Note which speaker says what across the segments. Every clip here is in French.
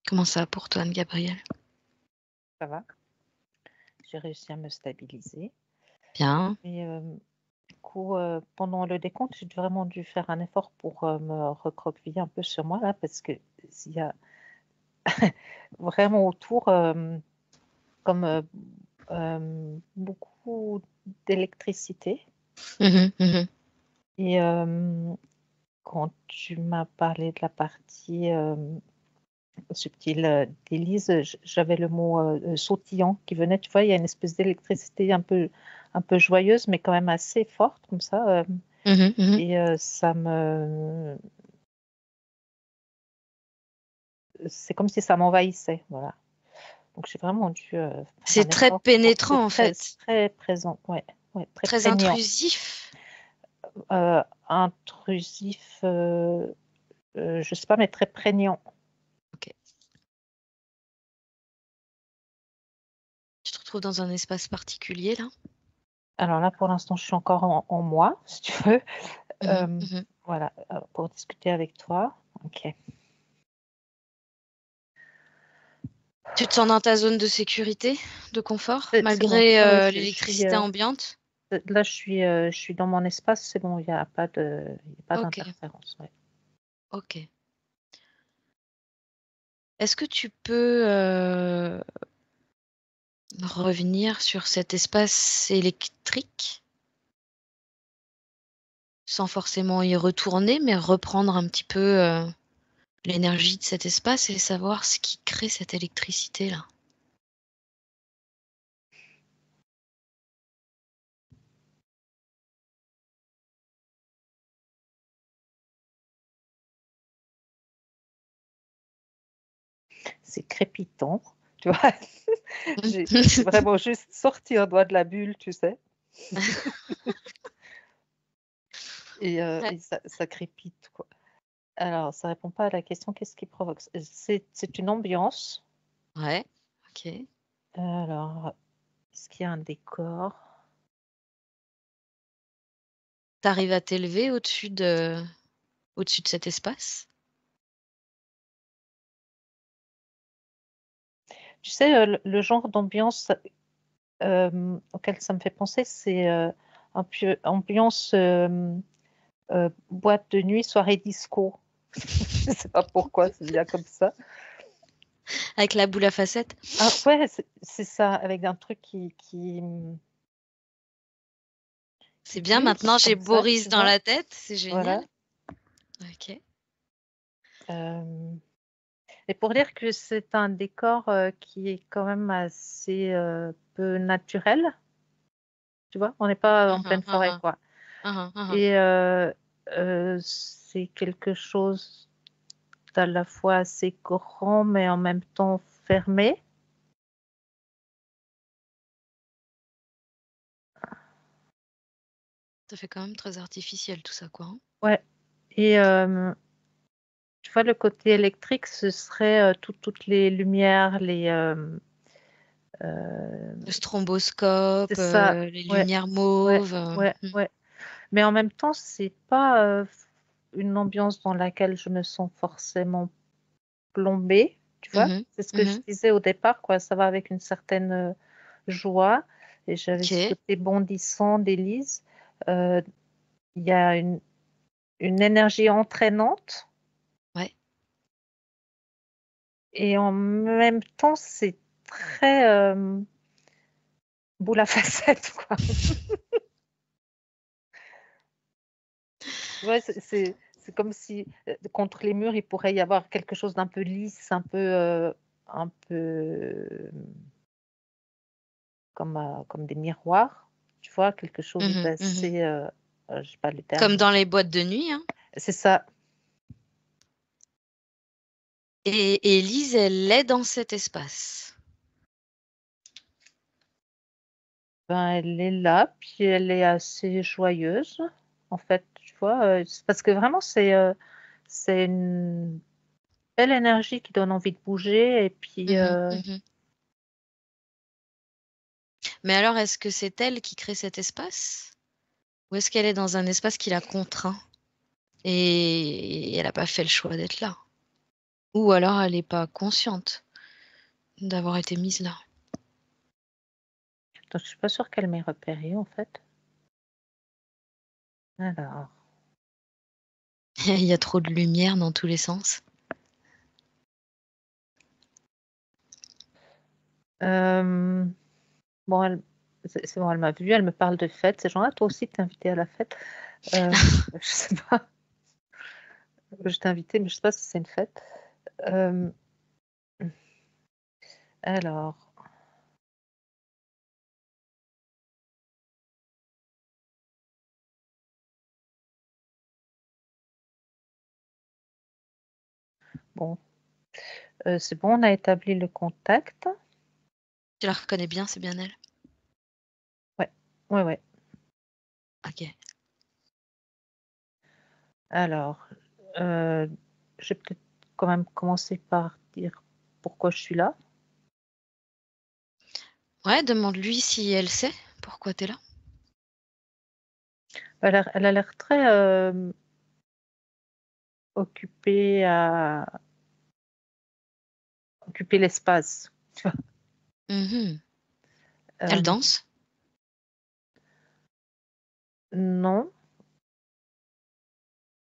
Speaker 1: Comment ça pour toi, Anne-Gabrielle?
Speaker 2: Ça va. J'ai réussi à me stabiliser.
Speaker 1: Bien.
Speaker 2: Et du coup, pendant le décompte, j'ai vraiment dû faire un effort pour me recroqueviller un peu sur moi là, parce que il y a vraiment autour comme beaucoup d'électricité.
Speaker 1: Mhm.
Speaker 2: Et quand tu m'as parlé de la partie subtile d'Élise, j'avais le mot sautillant qui venait. Tu vois, il y a une espèce d'électricité un peu joyeuse, mais quand même assez forte comme ça.
Speaker 1: Mhm.
Speaker 2: Et ça me... C'est comme si ça m'envahissait, voilà. Donc j'ai vraiment dû faire
Speaker 1: C'est
Speaker 2: un
Speaker 1: très
Speaker 2: effort.
Speaker 1: pénétrant,
Speaker 2: C'est
Speaker 1: en fait.
Speaker 2: très présent, ouais, très
Speaker 1: Très
Speaker 2: prégnant.
Speaker 1: intrusif.
Speaker 2: Intrusif, je sais pas, mais très prégnant.
Speaker 1: Ok. Tu te retrouves dans un espace particulier, là?
Speaker 2: Alors là, pour l'instant, je suis encore en moi, si tu veux.
Speaker 1: Mhm.
Speaker 2: Voilà, pour discuter avec toi. Ok.
Speaker 1: Tu te sens dans ta zone de sécurité, de confort,
Speaker 2: C'est bon.
Speaker 1: malgré
Speaker 2: Ouais, je suis,
Speaker 1: l'électricité ambiante?
Speaker 2: là, je suis dans mon espace. C'est bon, il n'y a pas
Speaker 1: Ok,
Speaker 2: d'interférence. Ouais.
Speaker 1: ok. Est-ce que tu peux revenir sur cet espace électrique, sans forcément y retourner, mais reprendre un petit peu l'énergie de cet espace et savoir ce qui crée cette électricité-là?
Speaker 2: C'est crépitant, tu vois. J'ai vraiment juste sorti un doigt de la bulle, tu sais. Et ça crépite, quoi. Alors, ça répond pas à la question, qu'est-ce qui provoque? C'est une ambiance.
Speaker 1: Ouais, ok.
Speaker 2: Alors, est-ce qu'il y a un décor?
Speaker 1: T'arrives à t'élever au-dessus de cet espace?
Speaker 2: Tu sais, le genre d'ambiance auquel ça me fait penser, c'est un peu ambiance boîte de nuit, soirée disco. Je sais pas pourquoi, ça vient comme ça.
Speaker 1: Avec la boule à facettes?
Speaker 2: Ah ouais, c'est ça, avec un truc qui
Speaker 1: C'est bien,
Speaker 2: pulse
Speaker 1: maintenant j'ai
Speaker 2: comme ça,
Speaker 1: Boris
Speaker 2: tu
Speaker 1: dans
Speaker 2: vois.
Speaker 1: la tête, c'est génial.
Speaker 2: Voilà.
Speaker 1: Ok.
Speaker 2: Euh, Et pour dire que c'est un décor qui est quand même assez peu naturel, tu vois, on n'est pas en
Speaker 1: Uhum,
Speaker 2: pleine forêt,
Speaker 1: uhum,
Speaker 2: quoi.
Speaker 1: uhum.
Speaker 2: Et c'est quelque chose d'à la fois assez grand, mais en même temps fermé.
Speaker 1: Ça fait quand même très artificiel tout ça, quoi, hein.
Speaker 2: Ouais. Et tu vois, le côté électrique, ce serait toutes les lumières,
Speaker 1: Le
Speaker 2: c'est
Speaker 1: stromboscope,
Speaker 2: ça.
Speaker 1: les
Speaker 2: Ouais,
Speaker 1: lumières
Speaker 2: ouais,
Speaker 1: mauves.
Speaker 2: ouais. Mais en même temps, c'est pas une ambiance dans laquelle je me sens forcément plombée, tu vois?
Speaker 1: Mhm,
Speaker 2: C'est ce que je
Speaker 1: mhm.
Speaker 2: disais au départ, quoi. Ça va avec une certaine joie. Et j'avais ce
Speaker 1: Ok.
Speaker 2: côté bondissant d'Élise. Euh, Il y a une énergie entraînante
Speaker 1: Ouais.
Speaker 2: et en même temps, c'est très boule à facettes, quoi. Tu vois, c'est comme si contre les murs, il pourrait y avoir quelque chose d'un peu lisse, un peu comme des miroirs, tu vois, quelque chose
Speaker 1: Mhm, mhm.
Speaker 2: d'assez, je sais pas le
Speaker 1: Comme
Speaker 2: terme.
Speaker 1: dans les boîtes de nuit, hein.
Speaker 2: C'est ça.
Speaker 1: Et Élise, elle est dans cet espace.
Speaker 2: Ben, elle est là, puis elle est assez joyeuse, en fait, tu vois. C'est parce que vraiment, c'est une belle énergie qui donne envie de bouger, et puis
Speaker 1: Mhm, mhm. Mais alors, est-ce que c'est elle qui crée cet espace? Ou est-ce qu'elle est dans un espace qui la contraint et elle n'a pas fait le choix d'être là? Ou alors elle n'est pas consciente d'avoir été mise là.
Speaker 2: Donc, je suis pas sûre qu'elle m'ait repéré en fait. Alors,
Speaker 1: Il y a trop de lumière dans tous les sens.
Speaker 2: bon, c'est bon, elle m'a vue, elle me parle de fête. Ces gens-là, toi aussi, t'es invité à la fête. Je sais pas. Je t'ai invité, mais je sais pas si c'est une fête. Euh, alors, bon, c'est bon, on a établi le contact.
Speaker 1: Tu la reconnais bien, c'est bien elle?
Speaker 2: Ouais, ouais, ouais.
Speaker 1: Ok.
Speaker 2: Alors, je vais peut-être quand même commencer par dire pourquoi je suis là.
Speaker 1: Ouais, demande-lui si elle sait pourquoi t'es là.
Speaker 2: Elle a l'air très occupée à occuper l'espace. Tu vois.
Speaker 1: Mhm. Elle danse?
Speaker 2: Non,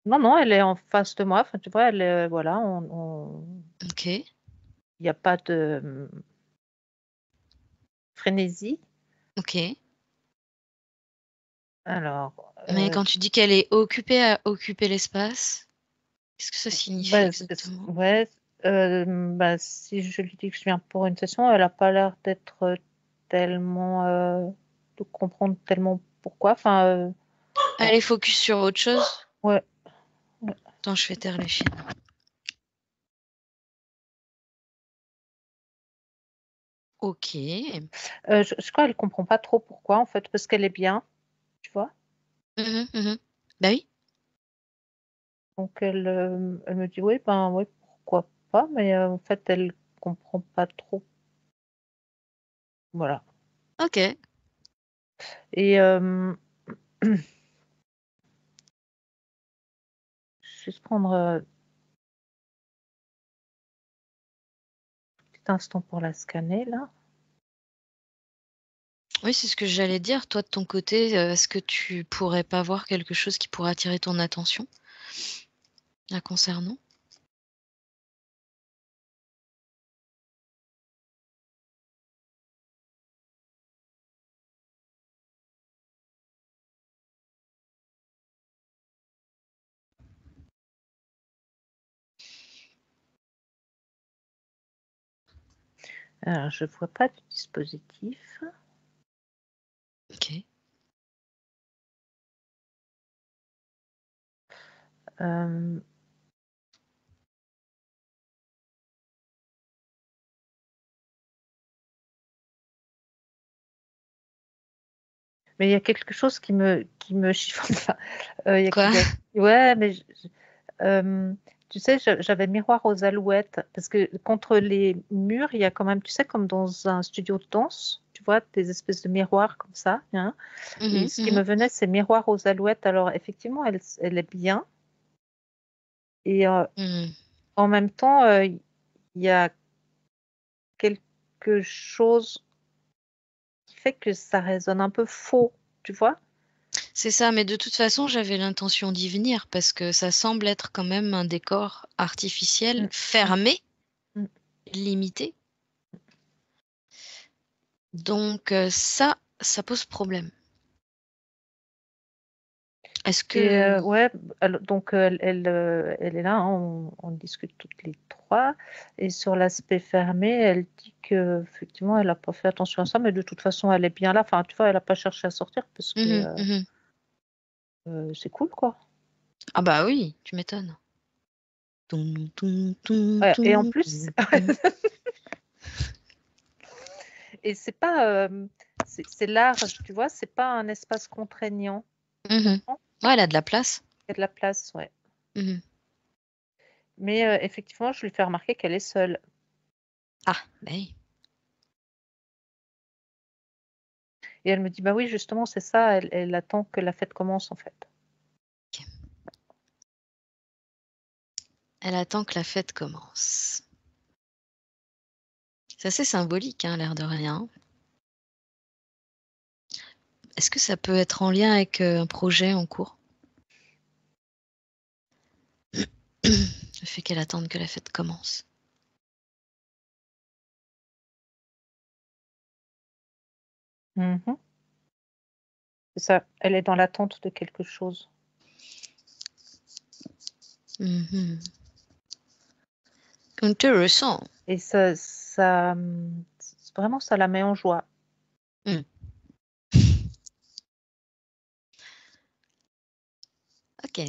Speaker 2: non, non, elle est en face de moi. Enfin, tu vois, elle est, voilà,
Speaker 1: Ok.
Speaker 2: il n'y a pas de frénésie.
Speaker 1: Ok.
Speaker 2: Alors,
Speaker 1: Mais quand tu dis qu'elle est occupée à occuper l'espace, qu'est-ce que ça signifie
Speaker 2: bah,
Speaker 1: exactement?
Speaker 2: ouais, bah, si je lui dis que je viens pour une session, elle n'a pas l'air d'être tellement, de comprendre tellement pourquoi. Enfin,
Speaker 1: Elle est focus sur autre chose?
Speaker 2: ouais, ouais.
Speaker 1: Attends, je fais taire les chiens. Ok.
Speaker 2: Je crois qu'elle comprend pas trop pourquoi, en fait, parce qu'elle est bien, tu vois.
Speaker 1: Mhm, mhm. Bah oui.
Speaker 2: Donc, elle me dit, oui, ben, oui, pourquoi pas, mais en fait, elle comprend pas trop. Voilà.
Speaker 1: Ok.
Speaker 2: Et juste prendre un petit instant pour la scanner, là.
Speaker 1: Oui, c'est ce que j'allais dire. Toi, de ton côté, est-ce que tu pourrais pas voir quelque chose qui pourrait attirer ton attention la concernant?
Speaker 2: Alors, je vois pas de dispositif.
Speaker 1: Ok.
Speaker 2: Euh, mais il y a quelque chose qui me chiffonne là.
Speaker 1: Quoi?
Speaker 2: Ouais, mais tu sais, j'avais miroir aux alouettes parce que contre les murs, il y a quand même, tu sais, comme dans un studio de danse, tu vois, des espèces de miroirs comme ça, hein. Et
Speaker 1: Mhm,
Speaker 2: ce qui
Speaker 1: mhm,
Speaker 2: me venait, c'est miroir aux alouettes. Alors, effectivement, elle est bien. Et
Speaker 1: mhm.
Speaker 2: en même temps, il y a quelque chose qui fait que ça résonne un peu faux, tu vois?
Speaker 1: C'est ça, mais de toute façon, j'avais l'intention d'y venir parce que ça semble être quand même un décor artificiel
Speaker 2: Mm, mm,
Speaker 1: fermé,
Speaker 2: mm.
Speaker 1: limité. Donc ça pose problème. Est-ce
Speaker 2: Et
Speaker 1: que
Speaker 2: ouais, donc elle est là, hein, on discute toutes les trois. Et sur l'aspect fermé, elle dit que effectivement, elle n'a pas fait attention à ça, mais de toute façon, elle est bien là. Enfin, tu vois, elle n'a pas cherché à sortir parce que
Speaker 1: Mhm, mhm.
Speaker 2: c'est cool, quoi.
Speaker 1: Ah bah oui, tu m'étonnes. Toum, toum, toum,
Speaker 2: Ouais, et en
Speaker 1: toum,
Speaker 2: plus,
Speaker 1: toum, toum.
Speaker 2: et c'est pas, c'est large, tu vois, c'est pas un espace contraignant. Tu
Speaker 1: Mhm.
Speaker 2: comprends?
Speaker 1: Ouais, elle a de la place.
Speaker 2: Il y a de la place, ouais.
Speaker 1: Mhm.
Speaker 2: Mais effectivement, je lui fais remarquer qu'elle est seule.
Speaker 1: Ah, bah oui.
Speaker 2: Et elle me dit, bah oui, justement, c'est ça, elle attend que la fête commence, en fait.
Speaker 1: Ok. Elle attend que la fête commence. C'est assez symbolique, hein, l'air de rien. Est-ce que ça peut être en lien avec un projet en cours? Le fait qu'elle attende que la fête commence.
Speaker 2: Mhm. C'est ça, elle est dans l'attente de quelque chose.
Speaker 1: Mhm. Intéressant.
Speaker 2: Et vraiment, ça la met en joie.
Speaker 1: Mm. Ok.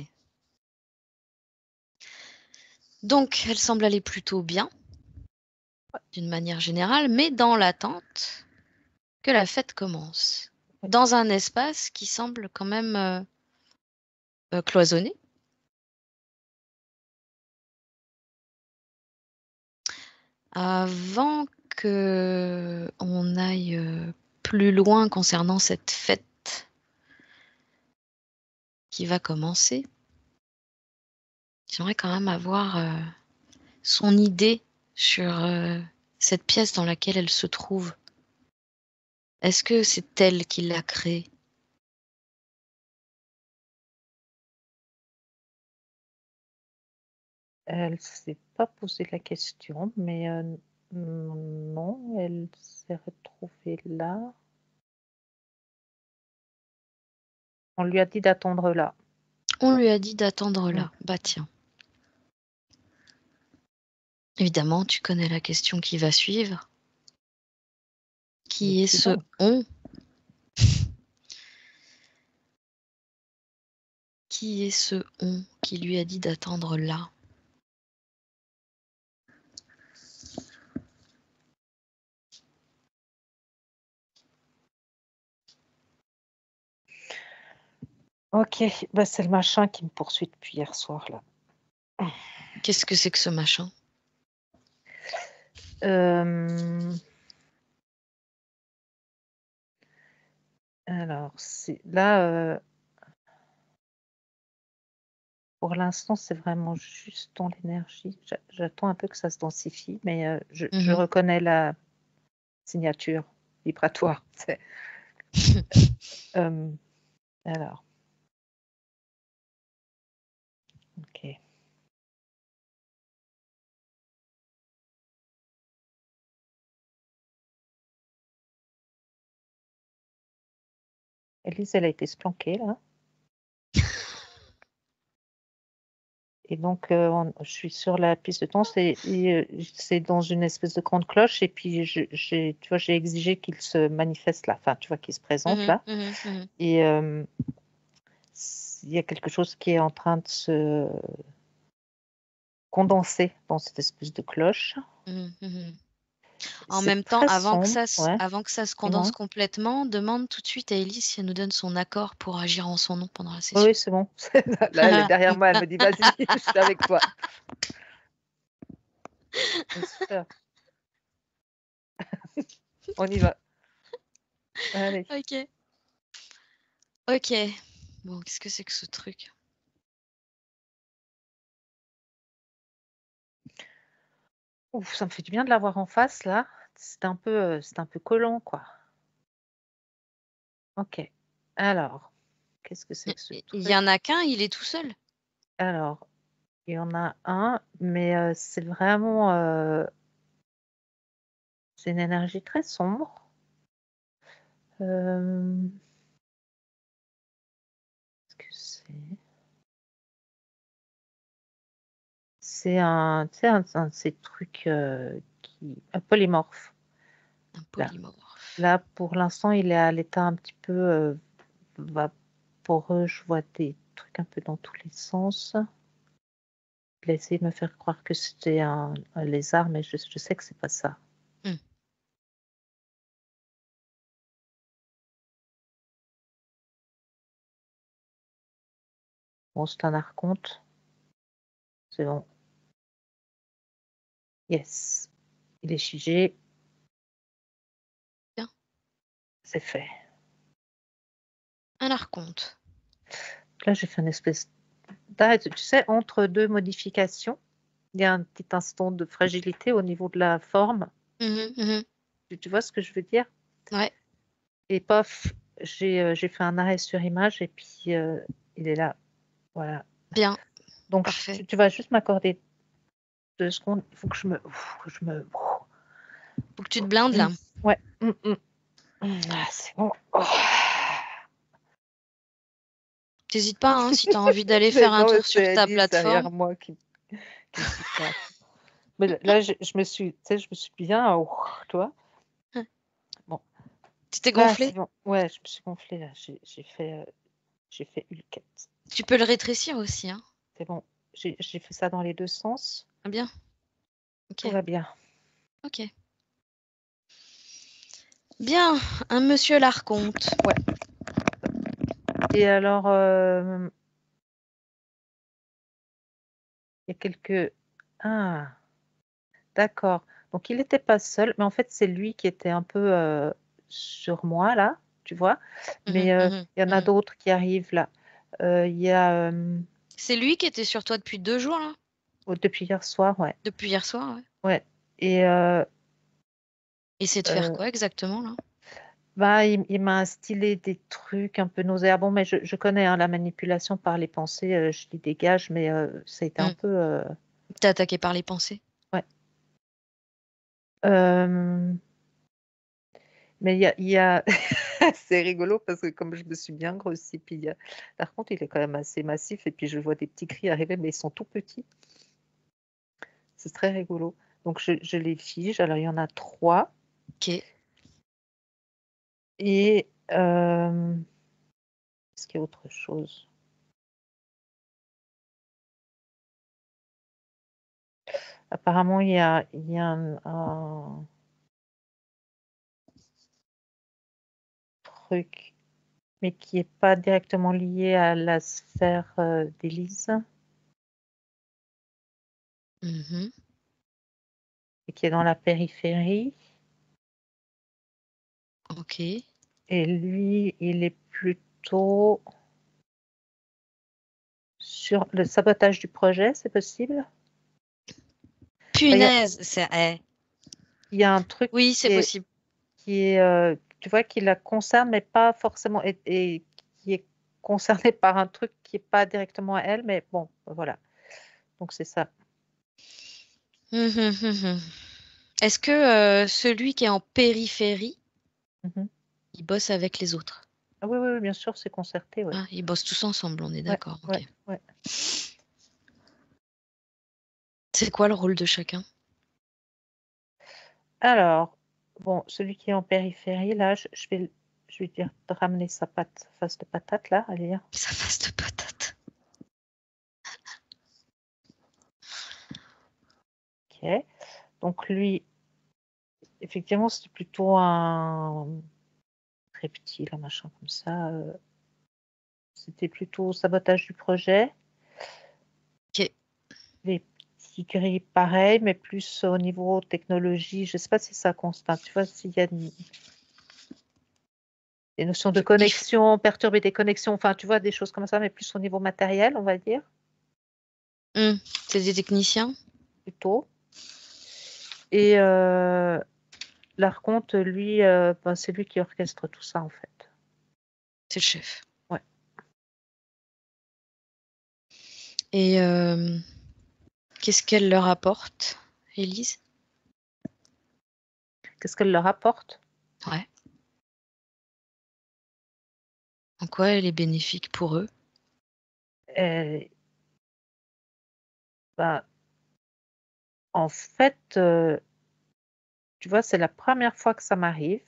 Speaker 1: Donc, elle semble aller plutôt bien, d'une manière générale, mais dans l'attente que la fête commence.
Speaker 2: Oui.
Speaker 1: Dans un espace qui semble quand même cloisonné. Avant qu'on aille plus loin concernant cette fête qui va commencer, j'aimerais quand même avoir son idée sur cette pièce dans laquelle elle se trouve. Est-ce que c'est elle qui l'a créée?
Speaker 2: Elle s'est pas posé la question, mais non, elle s'est retrouvée là. On lui a dit d'attendre là.
Speaker 1: On lui a dit d'attendre là.
Speaker 2: Mm.
Speaker 1: Bah tiens. Évidemment, tu connais la question qui va suivre. Qui est
Speaker 2: Dis-tu
Speaker 1: ce
Speaker 2: donc.
Speaker 1: on? Qui est ce on qui lui a dit d'attendre là?
Speaker 2: Ok, bah, c'est le machin qui me poursuit depuis hier soir là.
Speaker 1: Qu'est-ce que c'est que ce machin?
Speaker 2: Alors, là, pour l'instant, c'est vraiment juste dans l'énergie. J'attends un peu que ça se densifie, mais je
Speaker 1: Mhm.
Speaker 2: reconnais la signature vibratoire. Alors, ok. Elise, elle a été splanquée là. Et donc, je suis sur la piste de danse et c'est dans une espèce de grande cloche. Et puis, tu vois, j'ai exigé qu'il se manifeste là, enfin, tu vois, qu'il se présente
Speaker 1: Mhm,
Speaker 2: là.
Speaker 1: mhm, mhm.
Speaker 2: Et il y a quelque chose qui est en train de se condenser dans cette espèce de cloche.
Speaker 1: Mhm, mhm. En
Speaker 2: C'est
Speaker 1: même temps,
Speaker 2: très sombre, ouais.
Speaker 1: avant que ça se condense
Speaker 2: Dis-moi.
Speaker 1: complètement, demande tout de suite à Elise si elle nous donne son accord pour agir en son nom pendant la
Speaker 2: Oui,
Speaker 1: session.
Speaker 2: oui, c'est bon. Là, elle est derrière moi, elle me dit, vas-y, je suis avec toi. Super, on y va. Allez.
Speaker 1: Ok. Ok. Bon, qu'est-ce que c'est que ce truc?
Speaker 2: Ouf, ça me fait du bien de l'avoir en face là. C'est un peu collant, quoi. Ok. Alors, qu'est-ce que c'est que ce
Speaker 1: Il y
Speaker 2: truc?
Speaker 1: en a qu'un, il est tout seul.
Speaker 2: Alors, il y en a un, mais c'est vraiment, c'est une énergie très sombre. Qu'est-ce que c'est? C'est tu sais, un de ces trucs un polymorphe.
Speaker 1: Un
Speaker 2: Là,
Speaker 1: polymorphe.
Speaker 2: là, pour l'instant, il est à l'état un petit peu vaporeux. Je vois des trucs un peu dans tous les sens. Il a essayé de me faire croire que c'était un lézard, mais je sais que c'est pas ça.
Speaker 1: Hmm.
Speaker 2: Bon, c'est un archonte. C'est bon. Yes. Il est figé.
Speaker 1: Bien.
Speaker 2: C'est fait.
Speaker 1: Un archonte.
Speaker 2: Là, j'ai fait une espèce d'arrêt, tu sais, entre deux modifications. il y a un petit instant de fragilité au niveau de la forme.
Speaker 1: Mhm.
Speaker 2: Tu vois ce que je veux dire?
Speaker 1: Ouais,
Speaker 2: Et paf, j'ai fait un arrêt sur image et puis il est là. Voilà.
Speaker 1: bien,
Speaker 2: Donc
Speaker 1: parfait.
Speaker 2: tu vas juste m'accorder 2 secondes. Il faut que je me.
Speaker 1: Faut que tu te blindes là.
Speaker 2: Ouais. Ah, c'est bon. Oh.
Speaker 1: T'hésites pas, hein, si t'as envie d'aller faire un
Speaker 2: Non,
Speaker 1: tour sur
Speaker 2: c'est
Speaker 1: ta
Speaker 2: Alice
Speaker 1: plateforme.
Speaker 2: derrière moi qui me dit ça. Mais là, je me suis, tu sais, je me suis bien, toi. Bon,
Speaker 1: Tu t'es
Speaker 2: là, c'est
Speaker 1: gonflé?
Speaker 2: bon. Ouais, je me suis gonflée là. J'ai fait Hulket.
Speaker 1: Tu peux le rétrécir aussi, hein.
Speaker 2: C'est bon. J'ai fait ça dans les 2 sens.
Speaker 1: Ah, bien,
Speaker 2: Tout
Speaker 1: ok,
Speaker 2: va bien.
Speaker 1: ok. Bien, un monsieur l'Arconte.
Speaker 2: Ouais. Et alors, il y a quelques. Ah, d'accord. Donc, il n'était pas seul, mais en fait, c'est lui qui était un peu sur moi là, tu vois. Mais
Speaker 1: Mhm, mhm,
Speaker 2: il y en a
Speaker 1: mhm.
Speaker 2: d'autres qui arrivent là. Il y a
Speaker 1: C'est lui qui était sur toi depuis 2 jours, là?
Speaker 2: depuis hier soir, ouais.
Speaker 1: Depuis hier soir, ouais.
Speaker 2: Ouais. Et
Speaker 1: Et c'est de faire
Speaker 2: euh,
Speaker 1: quoi exactement, là?
Speaker 2: bah, il m'a instillé des trucs un peu nauséabonds, mais je connais hein, la manipulation par les pensées, je les dégage, mais ça a été un
Speaker 1: Hmm.
Speaker 2: peu.
Speaker 1: T'es attaqué par les pensées.
Speaker 2: Ouais. Euh, mais il y a... c'est rigolo parce que comme je me suis bien grossie, puis par contre, il est quand même assez massif, et puis je vois des petits cris arriver, mais ils sont tout petits. C'est très rigolo. Donc je les fige. Alors il y en a 3.
Speaker 1: Ok.
Speaker 2: Et est-ce qu'il y a autre chose? Apparemment, il y a un truc, mais qui n'est pas directement lié à la sphère d'Élise,
Speaker 1: Mhm.
Speaker 2: et qui est dans la périphérie.
Speaker 1: Ok.
Speaker 2: Et lui, il est plutôt sur le sabotage du projet, c'est possible? Enfin,
Speaker 1: Punaise, c'est...
Speaker 2: il y a un truc
Speaker 1: Oui, c'est possible.
Speaker 2: tu vois, qui la concerne, mais pas forcément, et qui est concerné par un truc qui n'est pas directement à elle, mais bon, voilà. Donc c'est ça.
Speaker 1: Mhm, mhm. Est-ce que celui qui est en périphérie,
Speaker 2: Mhm.
Speaker 1: il bosse avec les autres?
Speaker 2: Ah oui, oui, oui, bien sûr, c'est concerté, ouais.
Speaker 1: Ah, ils bossent tous ensemble, on est
Speaker 2: Ouais,
Speaker 1: d'accord.
Speaker 2: ouais,
Speaker 1: Ok.
Speaker 2: ouais.
Speaker 1: C'est quoi le rôle de chacun?
Speaker 2: Alors, bon, celui qui est en périphérie, là, je vais dire de ramener sa face de patate, là, allez, hein.
Speaker 1: Sa face de patate.
Speaker 2: Ok. Donc lui, effectivement, c'était plutôt un reptile, un machin comme ça. C'était plutôt sabotage du projet.
Speaker 1: Ok.
Speaker 2: Les petits gris, pareil, mais plus au niveau technologie. Je ne sais pas si ça constate. Tu vois, s'il y a des notions de
Speaker 1: Il f-
Speaker 2: connexion, perturber des connexions, enfin, tu vois, des choses comme ça, mais plus au niveau matériel, on va dire,
Speaker 1: Hmm. C'est des techniciens?
Speaker 2: plutôt. Et l'Arconte, lui, ben, c'est lui qui orchestre tout ça, en fait.
Speaker 1: C'est le chef.
Speaker 2: Ouais.
Speaker 1: Et qu'est-ce qu'elle leur apporte, Élise?
Speaker 2: Qu'est-ce qu'elle leur apporte?
Speaker 1: Ouais. En quoi elle est bénéfique pour eux?
Speaker 2: Euh, ben, en fait, tu vois, c'est la première fois que ça m'arrive,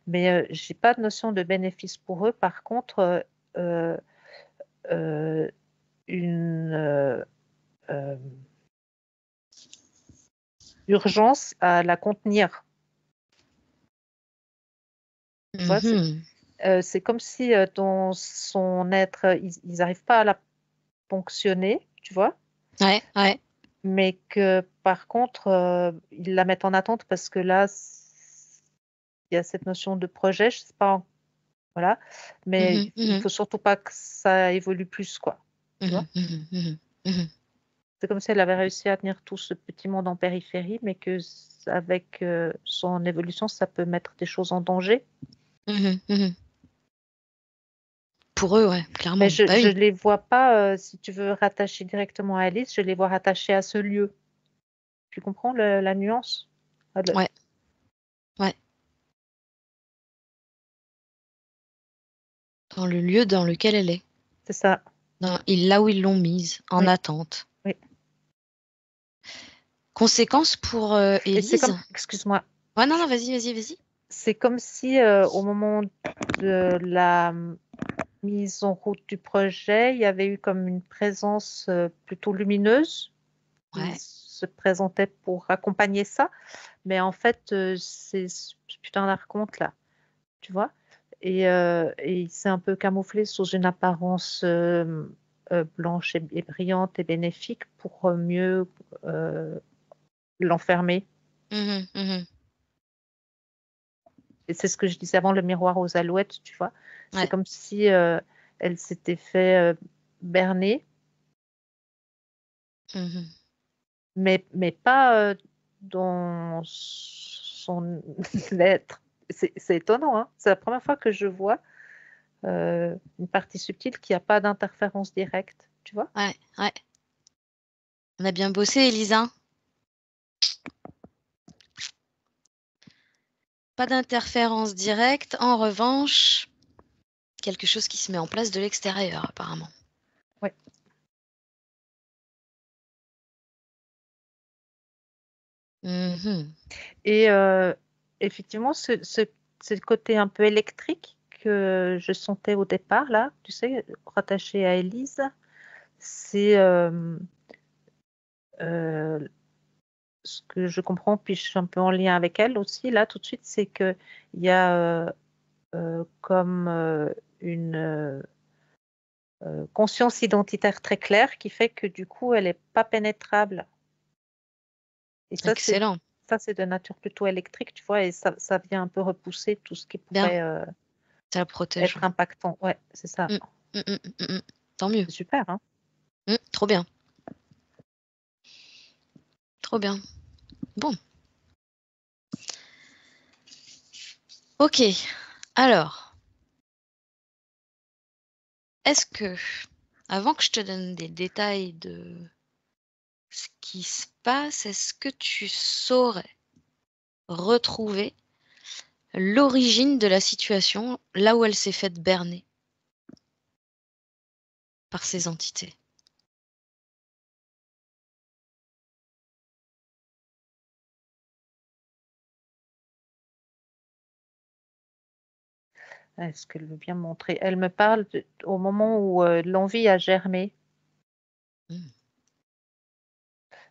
Speaker 2: mais j'ai pas de notion de bénéfice pour eux. Par contre, euh, euh, une euh, urgence à la contenir. Tu vois,
Speaker 1: Mhm.
Speaker 2: c'est comme si dans son être, ils n'arrivent pas à la ponctionner, tu vois,
Speaker 1: Ouais, ouais.
Speaker 2: mais que par contre, ils la mettent en attente parce que là, il y a cette notion de projet, je sais pas, voilà, mais
Speaker 1: Mhm,
Speaker 2: il
Speaker 1: mhm,
Speaker 2: faut surtout pas que ça évolue plus, quoi, tu vois.
Speaker 1: mhm, mhm, mhm, mhm.
Speaker 2: C'est comme si elle avait réussi à tenir tout ce petit monde en périphérie, mais avec son évolution, ça peut mettre des choses en danger.
Speaker 1: Pour eux, ouais,
Speaker 2: Mais
Speaker 1: clairement.
Speaker 2: je
Speaker 1: Bah
Speaker 2: ne
Speaker 1: oui.
Speaker 2: les vois pas, si tu veux rattacher directement à Alice, je les vois rattachés à ce lieu. Tu comprends la nuance?
Speaker 1: Ouais. Ouais. Dans le lieu dans lequel elle est.
Speaker 2: C'est ça,
Speaker 1: Là où ils l'ont mise, en
Speaker 2: oui,
Speaker 1: attente.
Speaker 2: oui.
Speaker 1: Conséquence pour
Speaker 2: Et c'est
Speaker 1: Élise.
Speaker 2: comme, excuse-moi,
Speaker 1: Ouais, non, vas-y.
Speaker 2: c'est comme si au moment de la mise en route du projet, il y avait eu comme une présence plutôt lumineuse qui
Speaker 1: Ouais.
Speaker 2: se présentait pour accompagner ça. Mais en fait, c'est ce putain d'archonte là, tu vois. Et il s'est un peu camouflé sous une apparence blanche et brillante et bénéfique pour mieux l'enfermer.
Speaker 1: Mhm.
Speaker 2: Et c'est ce que je disais avant, le miroir aux alouettes, tu vois. C'est
Speaker 1: Ouais.
Speaker 2: comme si elle s'était fait berner,
Speaker 1: Mhm.
Speaker 2: mais pas dans son être. C'est étonnant, hein. C'est la première fois que je vois une partie subtile qui n'a pas d'interférence directe, tu vois.
Speaker 1: Ouais. On a bien bossé, Elisa. Pas d'interférence directe. En revanche, quelque chose qui se met en place de l'extérieur, apparemment.
Speaker 2: Ouais.
Speaker 1: Mhm.
Speaker 2: Et effectivement, ce côté un peu électrique que je sentais au départ, là, tu sais, rattaché à Élise, c'est euh, ce que je comprends, puis je suis un peu en lien avec elle aussi, là, tout de suite, c'est qu'il y a comme une conscience identitaire très claire qui fait que du coup, elle n'est pas pénétrable. Et
Speaker 1: Excellent.
Speaker 2: ça, c'est de nature plutôt électrique, tu vois, et ça vient un peu repousser tout ce qui
Speaker 1: Bien.
Speaker 2: pourrait
Speaker 1: Ça la protège.
Speaker 2: être impactant. Ouais, c'est ça.
Speaker 1: Mm, mm. Tant mieux.
Speaker 2: C'est super, hein.
Speaker 1: Trop bien. Trop bien. Bon. Ok. Alors, est-ce que, avant que je te donne des détails de ce qui se passe, est-ce que tu saurais retrouver l'origine de la situation, là où elle s'est faite berner par ces entités?
Speaker 2: Est-ce qu'elle veut bien montrer? Elle me parle au moment où l'envie a germé,
Speaker 1: Mm.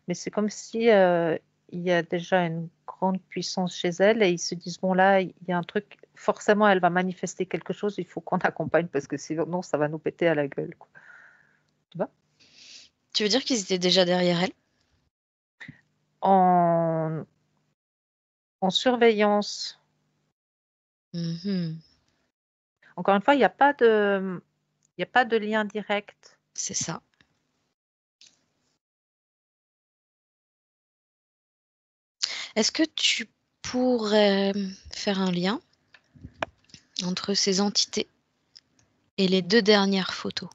Speaker 2: mais c'est comme si il y a déjà une grande puissance chez elle et ils se disent, bon là, il y a un truc, forcément elle va manifester quelque chose, il faut qu'on accompagne parce que sinon ça va nous péter à la gueule, quoi. Tu vois?
Speaker 1: Tu veux dire qu'ils étaient déjà derrière elle?
Speaker 2: En, en surveillance.
Speaker 1: Mhm.
Speaker 2: Encore une fois, il y a pas de lien direct.
Speaker 1: C'est ça. Est-ce que tu pourrais faire un lien entre ces entités et les 2 dernières photos?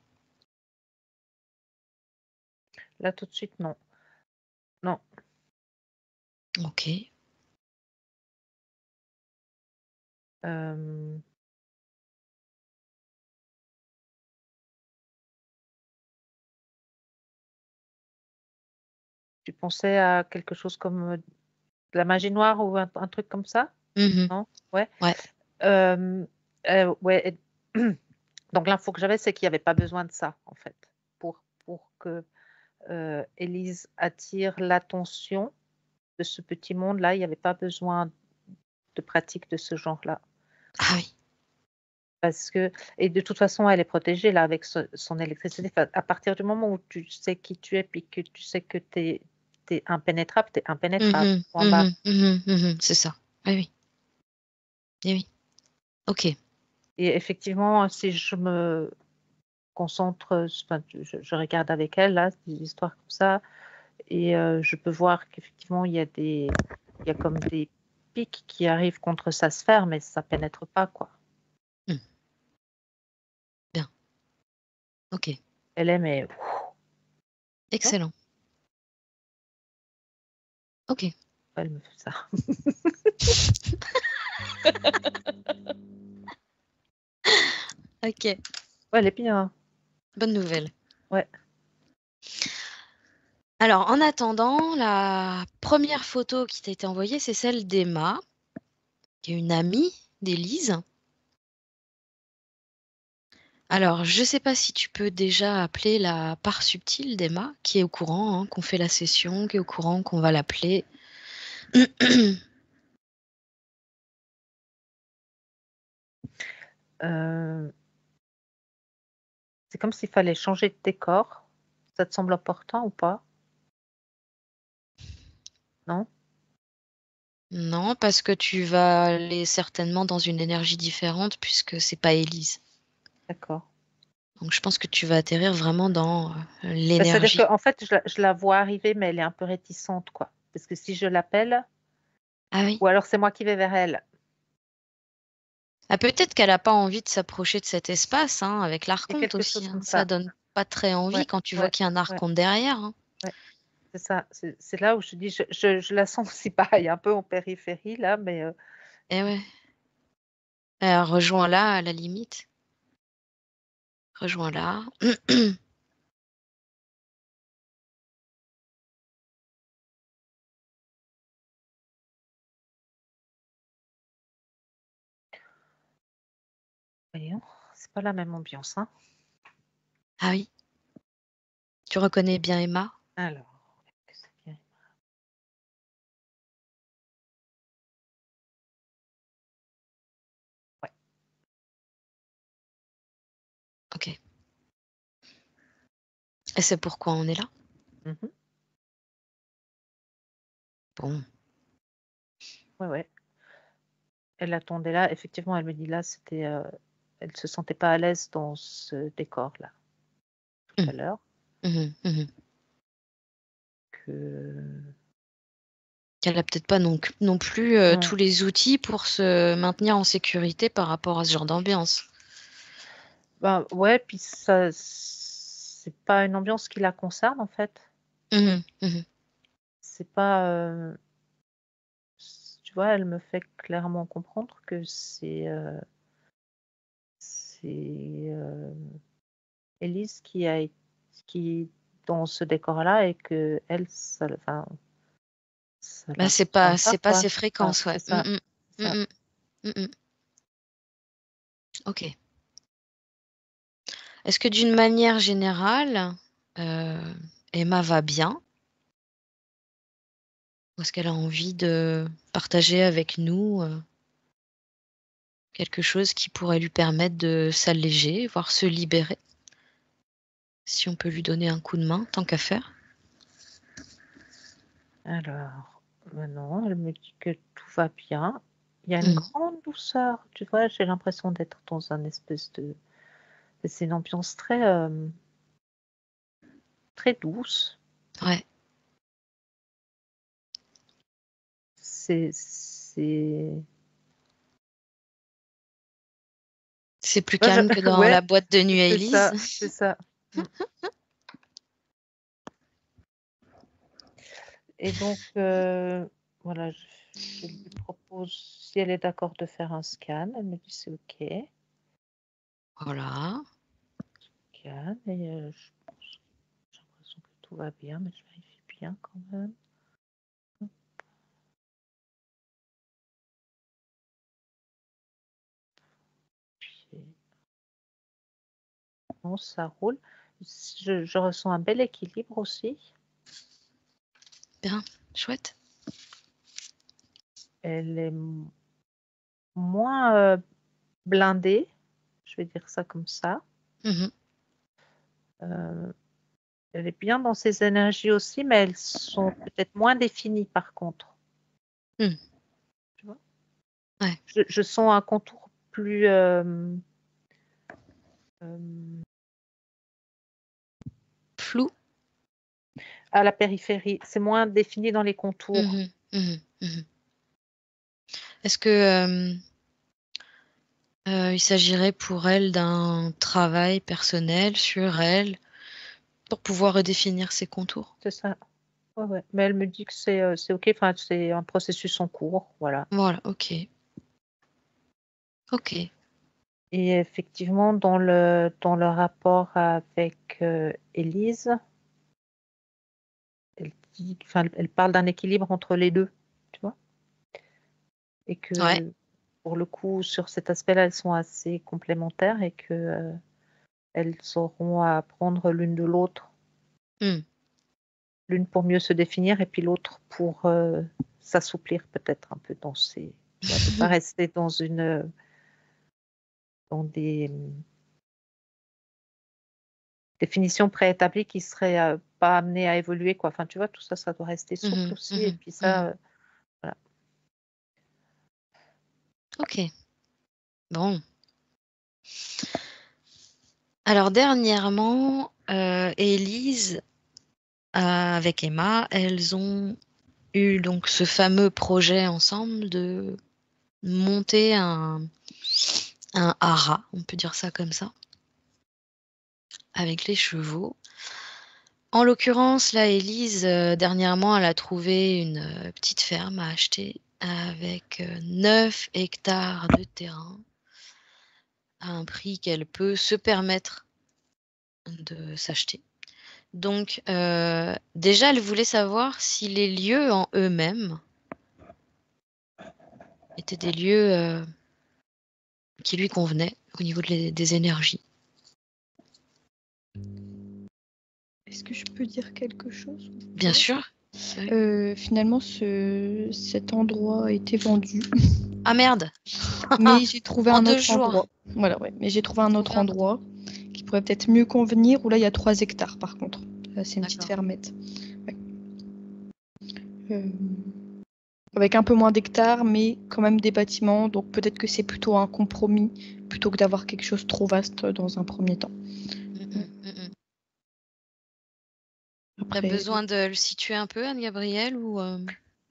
Speaker 2: Là, tout de suite, non. Non.
Speaker 1: Ok.
Speaker 2: Euh, tu pensais à quelque chose comme de la magie noire ou un truc comme ça?
Speaker 1: Mhm.
Speaker 2: Non? Ouais.
Speaker 1: Ouais.
Speaker 2: Euh, ouais. Donc l'info que j'avais, c'est qu'il n'y avait pas besoin de ça, en fait, pour que Élise attire l'attention de ce petit monde-là. Il n'y avait pas besoin de pratiques de ce genre-là.
Speaker 1: Ah oui.
Speaker 2: Et de toute façon, elle est protégée là avec son électricité. Enfin, à partir du moment où tu sais qui tu es, puis que tu sais que t'es impénétrable, t'es impénétrable. Point barre.
Speaker 1: C'est ça. Oui, oui. Eh oui. Ok.
Speaker 2: Et effectivement, si je me concentre, enfin, je regarde avec elle, là, des histoires comme ça, et je peux voir qu'effectivement, il y a comme des pics qui arrivent contre sa sphère, mais ça pénètre pas, quoi.
Speaker 1: Bien. Ok.
Speaker 2: Elle est, mais
Speaker 1: Excellent. Ok.
Speaker 2: elle me fait ça.
Speaker 1: Ok.
Speaker 2: Ouais, elle est bien.
Speaker 1: Bonne nouvelle.
Speaker 2: Ouais.
Speaker 1: Alors, en attendant, la première photo qui t'a été envoyée, c'est celle d'Emma, qui est une amie d'Élise. Alors, je ne sais pas si tu peux déjà appeler la part subtile d'Emma, qui est au courant qu'on fait la session, qui est au courant qu'on va l'appeler.
Speaker 2: C'est comme s'il fallait changer de décor. Ça te semble important ou pas? Non?
Speaker 1: Non, parce que tu vas aller certainement dans une énergie différente puisque c'est pas Élise.
Speaker 2: D'accord.
Speaker 1: Donc je pense que tu vas atterrir vraiment dans
Speaker 2: C'est-à-dire
Speaker 1: l'énergie.
Speaker 2: qu'en fait, je la vois arriver, mais elle est un peu réticente, quoi. Parce que si je l'appelle,
Speaker 1: Ah oui.
Speaker 2: ou alors c'est moi qui vais vers elle.
Speaker 1: Ah, peut-être qu'elle n'a pas envie de s'approcher de cet espace, hein, avec
Speaker 2: Il y a
Speaker 1: l'archonte
Speaker 2: quelque
Speaker 1: aussi.
Speaker 2: chose
Speaker 1: Hein.
Speaker 2: comme
Speaker 1: Ça
Speaker 2: ça.
Speaker 1: donne pas très envie
Speaker 2: Ouais,
Speaker 1: quand tu vois
Speaker 2: ouais,
Speaker 1: qu'il y a un
Speaker 2: ouais,
Speaker 1: archonte derrière. Hein.
Speaker 2: ouais. C'est ça. C'est là où je dis, je la sens aussi pareil, un peu en périphérie, là, mais
Speaker 1: Eh ouais. Rejoins-la à la limite. Rejoins-la.
Speaker 2: voyons, c'est pas la même ambiance, hein.
Speaker 1: Ah oui. Tu reconnais bien Emma?
Speaker 2: Alors, que c'est bien. Ouais.
Speaker 1: Ok. Et c'est pourquoi on est là?
Speaker 2: Mhm.
Speaker 1: Bon.
Speaker 2: Ouais, ouais. Elle attendait là. Effectivement, elle me dit là, c'était, elle se sentait pas à l'aise dans ce décor-là, tout à
Speaker 1: Mhm,
Speaker 2: l'heure.
Speaker 1: mhm, mhm.
Speaker 2: Que
Speaker 1: Qu'elle a peut-être pas non plus
Speaker 2: Hmm.
Speaker 1: tous les outils pour se maintenir en sécurité par rapport à ce genre d'ambiance.
Speaker 2: Ben, ouais, puis ça, c'est pas une ambiance qui la concerne, en fait.
Speaker 1: Mhm, mhm.
Speaker 2: C'est pas, tu vois, elle me fait clairement comprendre que c'est, Élise qui est dans ce décor-là et qu'elle, ça
Speaker 1: Bah,
Speaker 2: la concerne pas,
Speaker 1: c'est pas
Speaker 2: quoi.
Speaker 1: ses
Speaker 2: C'est ça,
Speaker 1: fréquences, ouais.
Speaker 2: c'est ça, c'est ça.
Speaker 1: Mm, mm, mm. Ok. Est-ce que d'une manière générale, euh, Emma va bien? Ou est-ce qu'elle a envie de partager avec nous quelque chose qui pourrait lui permettre de s'alléger, voire se libérer? Si on peut lui donner un coup de main, tant qu'à faire.
Speaker 2: Alors, maintenant, elle me dit que tout va bien. Il y a une
Speaker 1: Mm.
Speaker 2: grande douceur, tu vois, j'ai l'impression d'être dans un espèce de c'est une ambiance très, très douce.
Speaker 1: Ouais.
Speaker 2: C'est
Speaker 1: C'est plus
Speaker 2: ouais,
Speaker 1: calme que dans
Speaker 2: ouais,
Speaker 1: la boîte de nuit à
Speaker 2: c'est
Speaker 1: Élise.
Speaker 2: ça, c'est ça. Mmh. Et donc, voilà, je lui propose si elle est d'accord de faire un scan. Elle me dit: «C'est OK».
Speaker 1: Voilà.
Speaker 2: Scan et je pense j'ai l'impression que tout va bien, mais je vérifie bien quand même. Puis non, ça roule. Je ressens un bel équilibre aussi.
Speaker 1: Bien. Chouette.
Speaker 2: Elle est moins, blindée, je vais dire ça comme ça.
Speaker 1: Mhm.
Speaker 2: Heu, Elle est bien dans ses énergies aussi, mais elles sont peut-être moins définies par contre,
Speaker 1: Mm.
Speaker 2: tu vois?
Speaker 1: Ouais.
Speaker 2: Je sens un contour plus, hem, à la périphérie. C'est moins défini dans les contours.
Speaker 1: Mhm, mhm, mhm. Est-ce que il s'agirait pour elle d'un travail personnel sur elle pour pouvoir redéfinir ses contours?
Speaker 2: C'est ça. Ouais, ouais. Mais elle me dit que c'est OK. Enfin, c'est un processus en cours. Voilà.
Speaker 1: Voilà, ok. Ok.
Speaker 2: Et effectivement, dans le rapport avec Élise, elle parle d'un équilibre entre les deux, tu vois. Et
Speaker 1: Ouais.
Speaker 2: que pour le coup, sur cet aspect-là, elles sont assez complémentaires et que elles auront à apprendre l'une de l'autre.
Speaker 1: Hmm.
Speaker 2: L'une pour mieux se définir et puis l'autre pour s'assouplir peut-être un peu dans ses. Tu vois, de ne pas rester dans des définitions préétablies qui seraient pas amenées à évoluer, quoi. Enfin, tu vois, tout ça, ça doit rester souple
Speaker 1: Mhm,
Speaker 2: aussi. Et
Speaker 1: mhm,
Speaker 2: puis ça,
Speaker 1: mhm.
Speaker 2: voilà.
Speaker 1: Ok. Bon. Alors dernièrement, Élise, avec Emma, elles ont eu donc ce fameux projet ensemble de monter un haras, on peut dire ça comme ça, avec les chevaux. En l'occurrence, là, Élise, dernièrement, elle a trouvé une petite ferme à acheter avec 9 hectares de terrain à un prix qu'elle peut se permettre de s'acheter. Donc, déjà, elle voulait savoir si les lieux en eux-mêmes étaient des lieux qui lui convenaient au niveau des énergies.
Speaker 3: Est-ce que je peux dire quelque chose?
Speaker 1: Bien sûr.
Speaker 3: Finalement, cet endroit a été vendu,
Speaker 1: Ah merde.
Speaker 3: mais j'ai trouvé
Speaker 1: En
Speaker 3: un
Speaker 1: 2
Speaker 3: autre
Speaker 1: jours.
Speaker 3: endroit. Voilà, ouais. Mais j'ai trouvé un autre
Speaker 1: Trouvé un
Speaker 3: endroit qui pourrait peut-être mieux convenir, où là, il y a 3 hectares, par contre. Là, c'est une petite
Speaker 1: D'accord.
Speaker 3: fermette. Ouais. Avec un peu moins d'hectares, mais quand même des bâtiments. Donc peut-être que c'est plutôt un compromis, plutôt que d'avoir quelque chose trop vaste dans un premier temps.
Speaker 1: T'as
Speaker 3: Après,
Speaker 1: besoin de le situer un peu, Anne-Gabrielle, ou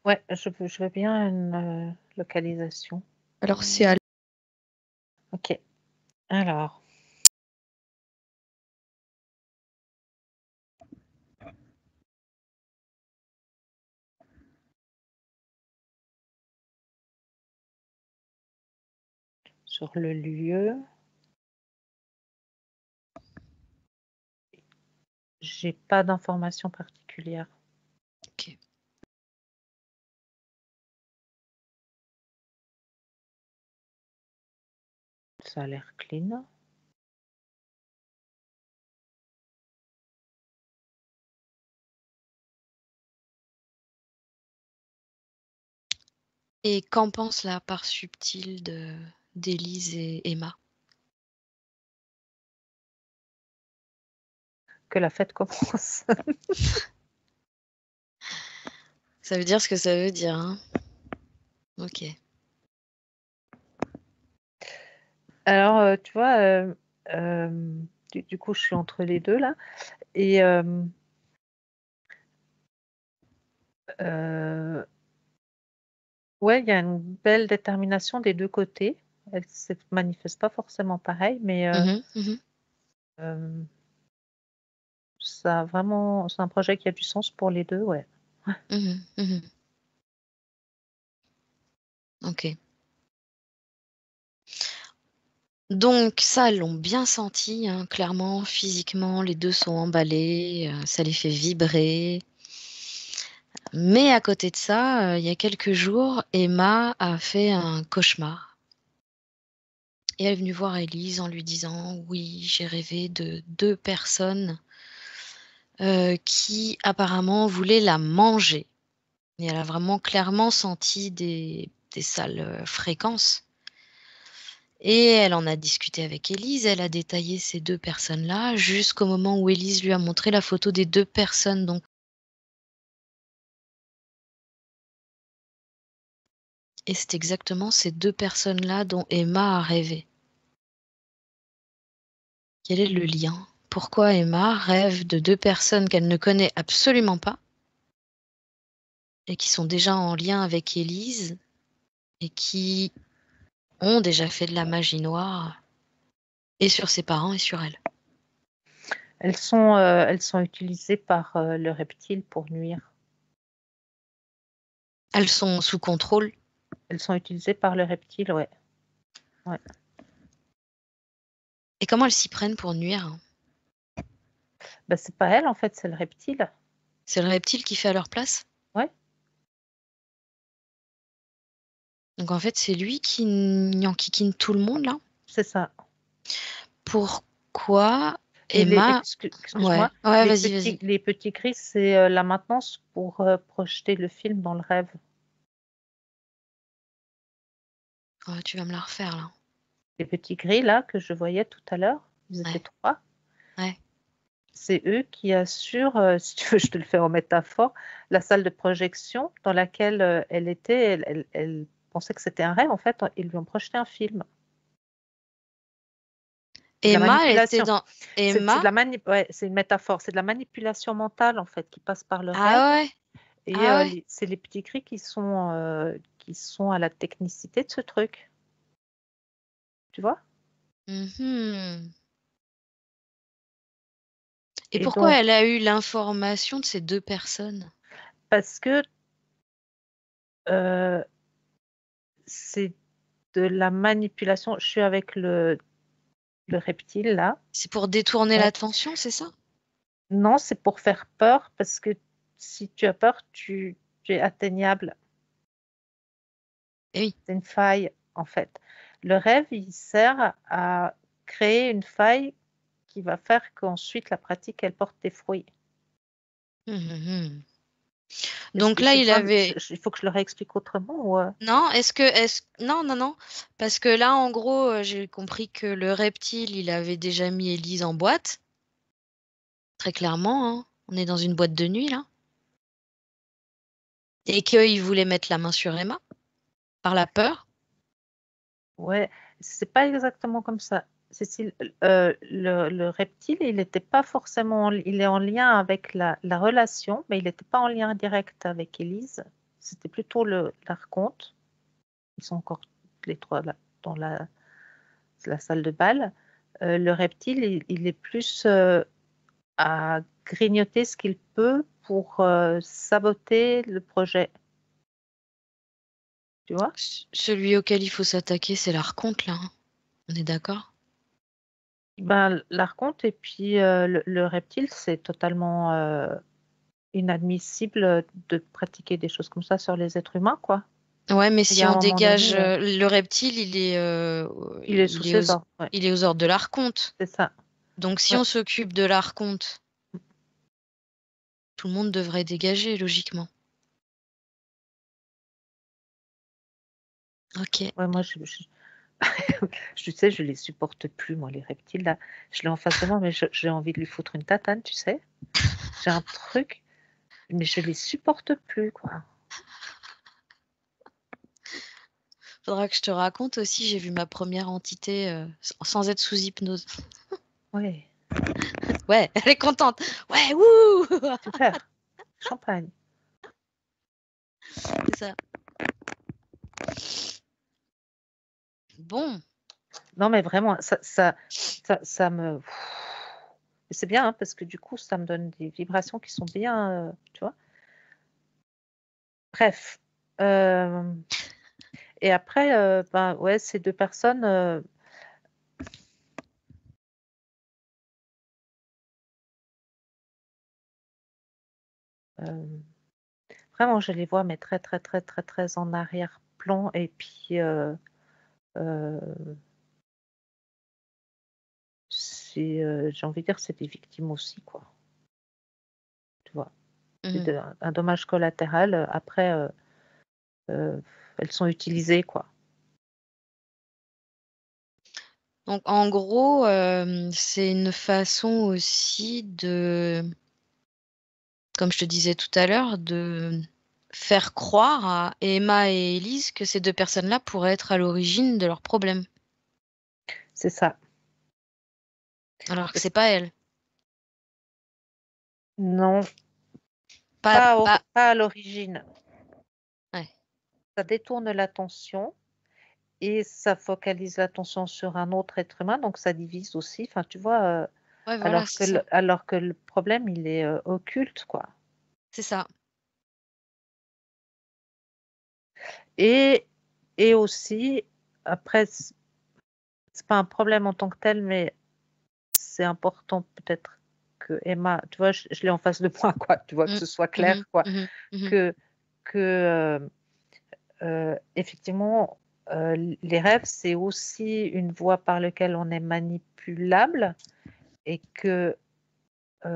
Speaker 2: Ouais, je veux bien une localisation.
Speaker 3: alors c'est à
Speaker 2: OK. Alors, sur le lieu, j'ai pas d'informations particulières.
Speaker 1: Ok.
Speaker 2: Ça a l'air clean.
Speaker 1: Et qu'en pense la part subtile d'Élise et Emma?
Speaker 2: Que la fête commence.
Speaker 1: Ça veut dire ce que ça veut dire, hein? Ok.
Speaker 2: Alors, tu vois, du coup, je suis entre les deux là. Et ouais, il y a une belle détermination des deux côtés. Elle ne se manifeste pas forcément pareil, mais
Speaker 1: Mhm, mhm,
Speaker 2: euh, c'est un projet qui a du sens pour les deux, ouais.
Speaker 1: mhm, mhm. Ok. Donc ça, elles l'ont bien senti, hein, clairement, physiquement, les deux sont emballés, ça les fait vibrer. Mais à côté de ça, il y a quelques jours, Emma a fait un cauchemar. Et elle est venue voir Élise en lui disant, oui, j'ai rêvé de 2 personnes qui apparemment voulaient la manger. Et elle a vraiment clairement senti des sales fréquences. Et elle en a discuté avec Élise, elle a détaillé ces 2 personnes-là, jusqu'au moment où Élise lui a montré la photo des 2 personnes. Donc. Et c'est exactement ces 2 personnes-là dont Emma a rêvé. Quel est le lien pourquoi Emma rêve de deux personnes qu'elle ne connaît absolument pas et qui sont déjà en lien avec Élise et qui ont déjà fait de la magie noire et sur ses parents et sur elle.
Speaker 2: Elles sont utilisées par le reptile pour nuire.
Speaker 1: Elles sont sous contrôle.
Speaker 2: Elles sont utilisées par le reptile, ouais.
Speaker 1: Et comment elles s'y prennent pour nuire?
Speaker 2: Bah, c'est pas elles, en fait, c'est le reptile.
Speaker 1: C'est le reptile qui fait à leur place?
Speaker 2: Ouais.
Speaker 1: Donc en fait, c'est lui qui enquiquine tout le monde là?
Speaker 2: C'est ça.
Speaker 1: Pourquoi
Speaker 2: Et
Speaker 1: Emma...
Speaker 2: excuse-moi,
Speaker 1: Ouais, vas-y.
Speaker 2: les petits gris, c'est la maintenance pour projeter le film dans le rêve.
Speaker 1: Oh, tu vas me la refaire là.
Speaker 2: Les petits gris, là, que je voyais tout à l'heure, ils étaient 3.
Speaker 1: Ouais.
Speaker 2: C'est eux qui assurent, si tu veux, je te le fais en métaphore, la salle de projection dans laquelle elle était. Elle pensait que c'était un rêve. En fait, ils lui ont projeté un film. C'est de la
Speaker 1: Emma, elle était
Speaker 2: manipulation.
Speaker 1: dans...
Speaker 2: C'est
Speaker 1: Emma...
Speaker 2: de la ouais, c'est une métaphore. C'est de la manipulation mentale, en fait, qui passe par le rêve.
Speaker 1: Ah ouais?
Speaker 2: Et
Speaker 1: Ah ouais?
Speaker 2: c'est les petits gris qui sont à la technicité de ce truc. Tu vois?
Speaker 1: Mhm. Et
Speaker 2: Et
Speaker 1: pourquoi
Speaker 2: donc,
Speaker 1: elle a eu l'information de ces deux personnes?
Speaker 2: parce que euh, c'est de la manipulation. Je suis avec le reptile, là.
Speaker 1: C'est pour détourner
Speaker 2: Ouais.
Speaker 1: l'attention, c'est ça?
Speaker 2: Non, c'est pour faire peur, parce que si tu as peur, tu es atteignable.
Speaker 1: Eh oui.
Speaker 2: C'est une faille, en fait. Le rêve, il sert à créer une faille qui va faire qu'ensuite la pratique, elle porte des fruits.
Speaker 1: Mhm.
Speaker 2: Est-ce
Speaker 1: Donc
Speaker 2: que
Speaker 1: là,
Speaker 2: j'ai
Speaker 1: il
Speaker 2: besoin
Speaker 1: avait...
Speaker 2: il faut que je le réexplique autrement ou
Speaker 1: Non, non, parce que là, en gros, j'ai compris que le reptile, il avait déjà mis Élise en boîte, très clairement, hein. On est dans une boîte de nuit, là. Et qu'il voulait mettre la main sur Emma, par la peur.
Speaker 2: Ouais, c'est pas exactement comme ça. Cécile, le reptile, il n'était pas forcément, il est en lien avec la relation, mais il n'était pas en lien direct avec Élise. C'était plutôt l'archonte. Ils sont encore les 3 là, dans la salle de bal. Le reptile, il est plus à grignoter ce qu'il peut pour saboter le projet. Tu vois?
Speaker 1: Celui auquel il faut s'attaquer, c'est l'archonte, là, hein. On est d'accord?
Speaker 2: Ben, l'archonte et puis le reptile, c'est totalement inadmissible de pratiquer des choses comme ça sur les êtres humains, quoi.
Speaker 1: Ouais, mais
Speaker 2: Il y
Speaker 1: si
Speaker 2: a un
Speaker 1: on
Speaker 2: moment
Speaker 1: dégage
Speaker 2: donné,
Speaker 1: le reptile,
Speaker 2: il est sous ses ordres. Ouais,
Speaker 1: il est aux ordres de l'archonte.
Speaker 2: c'est ça.
Speaker 1: Donc si
Speaker 2: Ouais.
Speaker 1: on s'occupe de l'archonte, tout le monde devrait dégager, logiquement. Ok.
Speaker 2: Ouais, moi, je sais, je les supporte plus, moi, les reptiles, là. Je l'ai en face de moi, mais j'ai envie de lui foutre une tatane, tu sais. J'ai un truc, mais je les supporte plus, quoi.
Speaker 1: Faudra que je te raconte aussi, j'ai vu ma première entité sans être sous hypnose.
Speaker 2: Ouais,
Speaker 1: Ouais, elle est contente. Ouais, wouh!
Speaker 2: super. Champagne.
Speaker 1: C'est ça. Bon.
Speaker 2: Non, mais vraiment, ça me... Et c'est bien, hein, parce que du coup, ça me donne des vibrations qui sont bien, tu vois. Bref. Et après, ben, ouais, ces deux personnes, vraiment, je les vois, mais très, très, très, très, très en arrière-plan. Et puis, euh, j'ai envie de dire, c'est des victimes aussi, quoi. Tu vois. C'est
Speaker 1: Mhm.
Speaker 2: un dommage collatéral. Après, elles sont utilisées, quoi.
Speaker 1: Donc en gros, c'est une façon aussi de, comme je te disais tout à l'heure, de faire croire à Emma et Elise que ces deux personnes-là pourraient être à l'origine de leurs problèmes,
Speaker 2: C'est ça.
Speaker 1: alors que c'est pas elles.
Speaker 2: Non,
Speaker 1: Pas,
Speaker 2: pas à l'origine.
Speaker 1: ouais.
Speaker 2: Ça détourne l'attention et ça focalise l'attention sur un autre être humain, donc ça divise aussi. Enfin, tu vois,
Speaker 1: Ouais, voilà, c'est ça.
Speaker 2: alors que le problème, il est occulte, quoi.
Speaker 1: C'est ça.
Speaker 2: Et, et aussi, après, c'est pas un problème en tant que tel, mais c'est important peut-être que Emma, tu vois, je l'ai en face de moi, quoi, tu vois, que
Speaker 1: Mm,
Speaker 2: ce soit
Speaker 1: mhm,
Speaker 2: clair, quoi,
Speaker 1: mhm, mhm.
Speaker 2: que, effectivement, les rêves, c'est aussi une voie par laquelle on est manipulable et que, à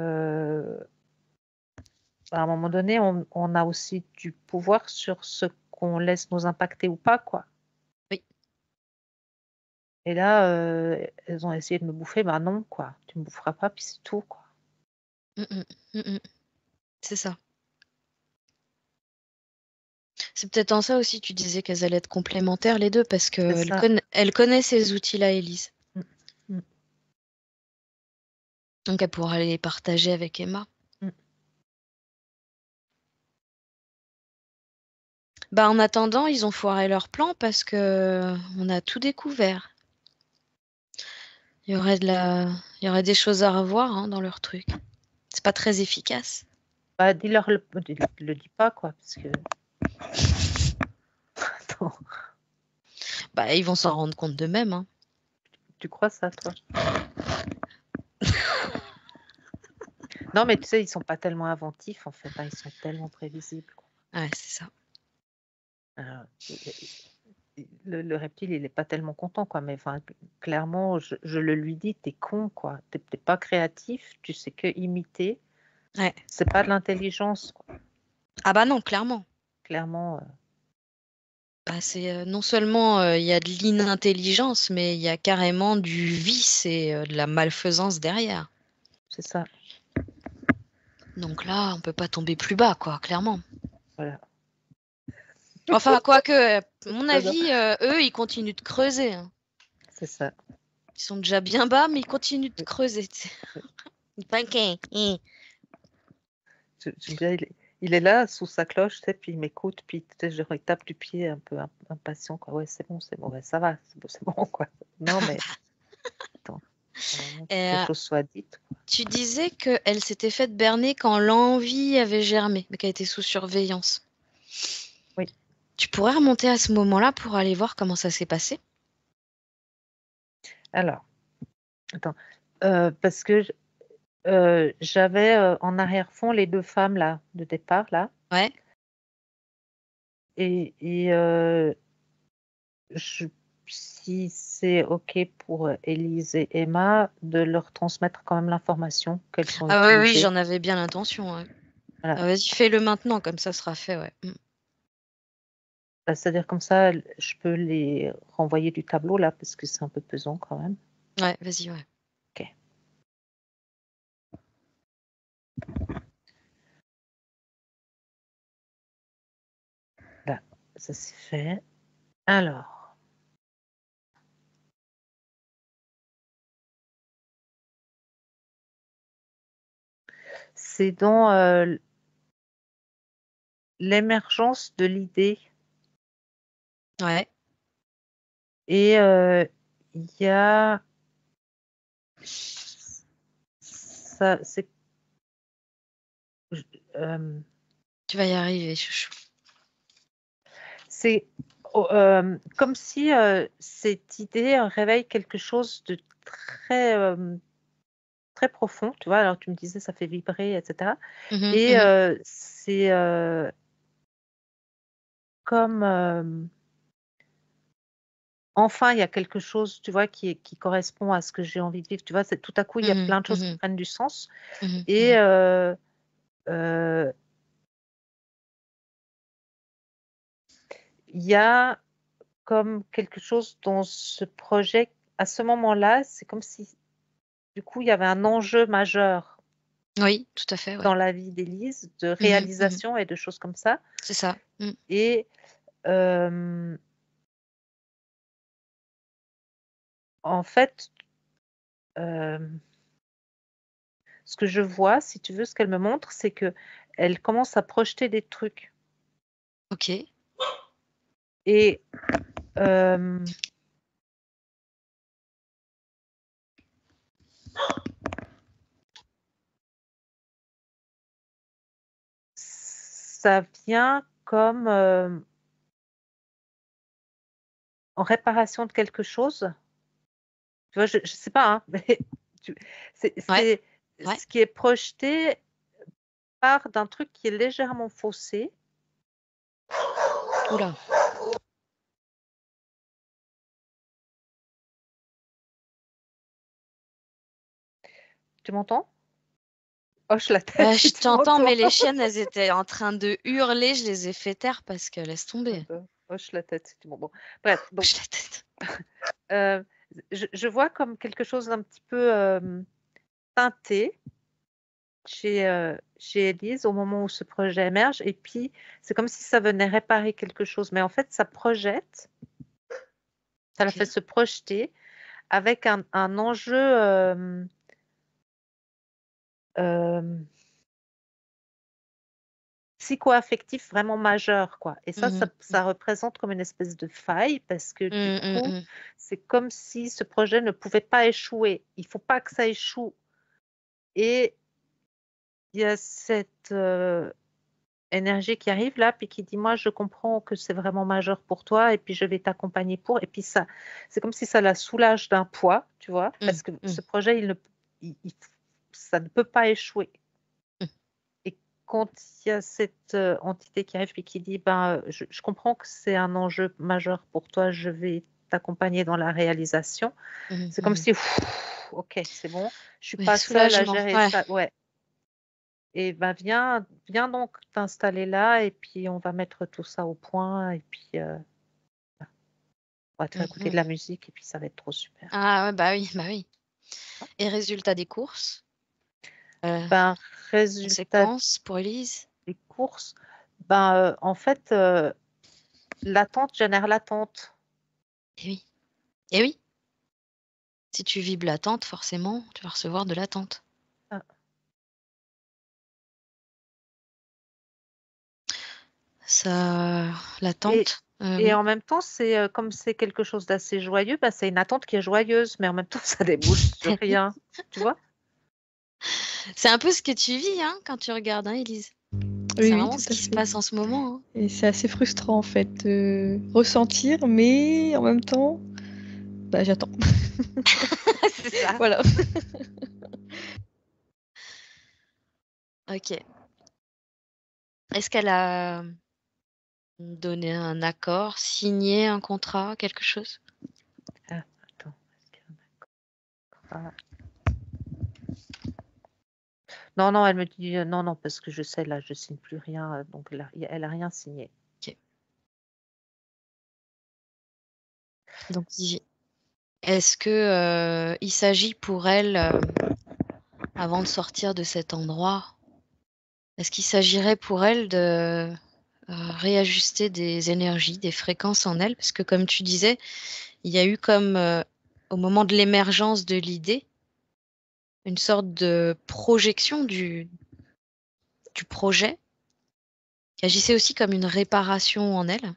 Speaker 2: un moment donné, on a aussi du pouvoir sur ce qu'on laisse nous impacter ou pas, quoi.
Speaker 1: Oui.
Speaker 2: Et là, elles ont essayé de me bouffer, bah non, quoi, tu me boufferas pas, puis c'est tout, quoi.
Speaker 1: Mm, mm, mm, mm. C'est ça. C'est peut-être en ça aussi, tu disais qu'elles allaient être complémentaires les deux, parce
Speaker 2: C'est
Speaker 1: qu'elle
Speaker 2: ça.
Speaker 1: elle connaît ces outils-là, Élise.
Speaker 2: Mm, mm,
Speaker 1: Donc elle pourra les partager avec Emma.
Speaker 2: mm.
Speaker 1: Bah, en attendant, ils ont foiré leur plan parce que on a tout découvert. Il y aurait il y aurait des choses à revoir hein, dans leur truc. C'est pas très efficace.
Speaker 2: Bah, dis-leur, le dis pas, quoi, parce que. Attends,
Speaker 1: Bah, ils vont s'en rendre compte d'eux-mêmes. Hein.
Speaker 2: tu crois ça, toi? Non, mais tu sais, ils sont pas tellement inventifs, en fait, hein, ils sont tellement prévisibles, quoi.
Speaker 1: Ouais, c'est ça.
Speaker 2: Euh, le reptile, il est pas tellement content, quoi, mais enfin, clairement, je le lui dis, t'es con, quoi, t'es pas créatif, tu sais que imiter,
Speaker 1: Ouais.
Speaker 2: c'est pas de l'intelligence, quoi.
Speaker 1: Ah bah non, clairement.
Speaker 2: Clairement,
Speaker 1: Bah, c'est non seulement il y a de l'inintelligence, mais il y a carrément du vice et de la malfaisance derrière.
Speaker 2: c'est ça,
Speaker 1: Donc là, on peut pas tomber plus bas, quoi, clairement.
Speaker 2: voilà.
Speaker 1: Enfin, quoique, à mon
Speaker 2: Non, non,
Speaker 1: avis, eux, ils continuent de creuser. Hein.
Speaker 2: c'est ça.
Speaker 1: Ils sont déjà bien bas, mais ils continuent de creuser. Tu sais. Ok.
Speaker 2: J'aime bien, il est là sous sa cloche, tu sais, puis il m'écoute, puis tu sais, genre, il tape du pied un peu impatient, quoi. Ouais, c'est bon, ouais, ça va, c'est bon, quoi. Non, mais attends, à un moment,
Speaker 1: Et,
Speaker 2: que les choses soient dites.
Speaker 1: tu disais qu'elle s'était faite berner quand l'envie avait germé, mais qu'elle était sous surveillance.
Speaker 2: Oui.
Speaker 1: Tu pourrais remonter à ce moment-là pour aller voir comment ça s'est passé?
Speaker 2: Alors, attends, parce que j'avais en arrière-fond les deux femmes là de départ là,
Speaker 1: Ouais.
Speaker 2: et si c'est ok pour Élise et Emma, de leur transmettre quand même l'information qu'elles sont
Speaker 1: Ah oui, oui,
Speaker 2: utilisées.
Speaker 1: j'en avais bien l'intention. Ouais.
Speaker 2: Voilà.
Speaker 1: Ah, vas-y, fais-le maintenant, comme ça sera fait, ouais.
Speaker 2: Bah, c'est-à-dire comme ça, je peux les renvoyer du tableau là, parce que c'est un peu pesant quand même.
Speaker 1: Ouais, vas-y, ouais.
Speaker 2: Ok. Là, ça c'est fait. Alors, c'est dans l'émergence de l'idée
Speaker 1: Ouais.
Speaker 2: et il y a ça, c'est euh,
Speaker 1: Tu vas y arriver, chouchou.
Speaker 2: c'est comme si cette idée réveille quelque chose de très très profond, tu vois. Alors tu me disais ça fait vibrer, etc.
Speaker 1: Mhm,
Speaker 2: Et
Speaker 1: mhm,
Speaker 2: c'est comme enfin, il y a quelque chose, tu vois, qui correspond à ce que j'ai envie de vivre. Tu vois, c'est tout à coup, il y a
Speaker 1: mhm,
Speaker 2: plein de choses qui
Speaker 1: mhm,
Speaker 2: prennent du sens.
Speaker 1: mhm,
Speaker 2: Et
Speaker 1: mhm.
Speaker 2: il y a comme quelque chose dans ce projet. À ce moment-là, c'est comme si, du coup, il y avait un enjeu majeur
Speaker 1: Oui, tout à fait, ouais.
Speaker 2: dans la vie d'Élise, de
Speaker 1: Mhm, mhm.
Speaker 2: réalisation et de choses comme ça.
Speaker 1: C'est ça.
Speaker 2: Et euh, en fait, euh, ce que je vois, si tu veux, ce qu'elle me montre, c'est que elle commence à projeter des trucs.
Speaker 1: Ok.
Speaker 2: Et euh, ça vient comme en réparation de quelque chose. Tu vois, je ne sais pas, hein, mais
Speaker 1: Ouais. Ouais.
Speaker 2: ce qui est projeté part d'un truc qui est légèrement faussé.
Speaker 1: Oula.
Speaker 2: Tu m'entends? Hoche la tête
Speaker 1: Bah,
Speaker 2: si
Speaker 1: je
Speaker 2: tu
Speaker 1: t'entends, mais
Speaker 2: m'entends.
Speaker 1: les chiennes, elles étaient en train de hurler. Je les ai fait taire parce que laisse tomber.
Speaker 2: Attends, hoche la tête si tu m'entends. Bon. Bref, donc
Speaker 1: Hoche la tête.
Speaker 2: je vois comme quelque chose d'un petit peu teinté chez Élise au moment où ce projet émerge. Et puis, c'est comme si ça venait réparer quelque chose. Mais en fait, ça projette, ça la
Speaker 1: Ok.
Speaker 2: fait se projeter avec un enjeu psycho-affectif vraiment majeur, quoi. Et ça,
Speaker 1: Mhm.
Speaker 2: ça représente comme une espèce de faille parce que du
Speaker 1: Mm, mm,
Speaker 2: coup,
Speaker 1: mm.
Speaker 2: c'est comme si ce projet ne pouvait pas échouer. Il faut pas que ça échoue. Et il y a cette énergie qui arrive là, puis qui dit, moi, je comprends que c'est vraiment majeur pour toi, et puis je vais t'accompagner pour. Et puis ça, c'est comme si ça la soulage d'un poids, tu vois,
Speaker 1: Mm,
Speaker 2: parce que
Speaker 1: mm,
Speaker 2: ce projet, ça ne peut pas échouer.
Speaker 1: mm.
Speaker 2: Et quand il y a cette entité qui arrive et qui dit, ben, je comprends que c'est un enjeu majeur pour toi, je vais t'accompagner dans la réalisation,
Speaker 1: Mhm,
Speaker 2: c'est comme
Speaker 1: mhm.
Speaker 2: si, ok, c'est bon, je suis
Speaker 1: Oui,
Speaker 2: pas seule à
Speaker 1: soulagement.
Speaker 2: gérer
Speaker 1: Ouais.
Speaker 2: ça. Ouais. Et ben, viens donc t'installer là, et puis on va mettre tout ça au point, et puis on va te faire écouter de
Speaker 1: Mhm.
Speaker 2: la musique, et puis ça va être trop super.
Speaker 1: Ah ouais, bah oui, bah oui. Et résultat des courses,
Speaker 2: Ben, résultat
Speaker 1: conséquences pour Elise.
Speaker 2: des courses, ben, en fait, l'attente génère l'attente.
Speaker 1: Eh oui. Eh oui. Si tu vibres l'attente, forcément, tu vas recevoir de l'attente.
Speaker 2: Ah.
Speaker 1: Ça,
Speaker 2: Et,
Speaker 1: l'attente,
Speaker 2: et
Speaker 1: oui.
Speaker 2: en même temps, c'est comme c'est quelque chose d'assez joyeux, ben, c'est une attente qui est joyeuse, mais en même temps, ça débouche sur rien. Tu vois?
Speaker 1: C'est un peu ce que tu vis, hein, quand tu regardes, hein, Elise.
Speaker 3: Oui,
Speaker 1: C'est
Speaker 3: oui,
Speaker 1: vraiment
Speaker 3: tout
Speaker 1: ce
Speaker 3: à
Speaker 1: qui se
Speaker 3: fait.
Speaker 1: passe en ce moment, hein.
Speaker 3: Et c'est assez frustrant en fait de ressentir, mais en même temps, bah, j'attends.
Speaker 1: C'est ça.
Speaker 3: Voilà.
Speaker 1: Ok. Est-ce qu'elle a donné un accord, signé un contrat, quelque chose?
Speaker 2: Ah, attends. Est-ce qu'il y a un accord? Non, non, elle me dit non, non, parce que je sais, là, je signe plus rien, donc elle a rien signé.
Speaker 1: Ok. Donc, est-ce que il s'agit pour elle, avant de sortir de cet endroit, est-ce qu'il s'agirait pour elle de réajuster des énergies, des fréquences en elle? Parce que comme tu disais, il y a eu comme, au moment de l'émergence de l'idée, une sorte de projection du projet qui agissait aussi comme une réparation en elle.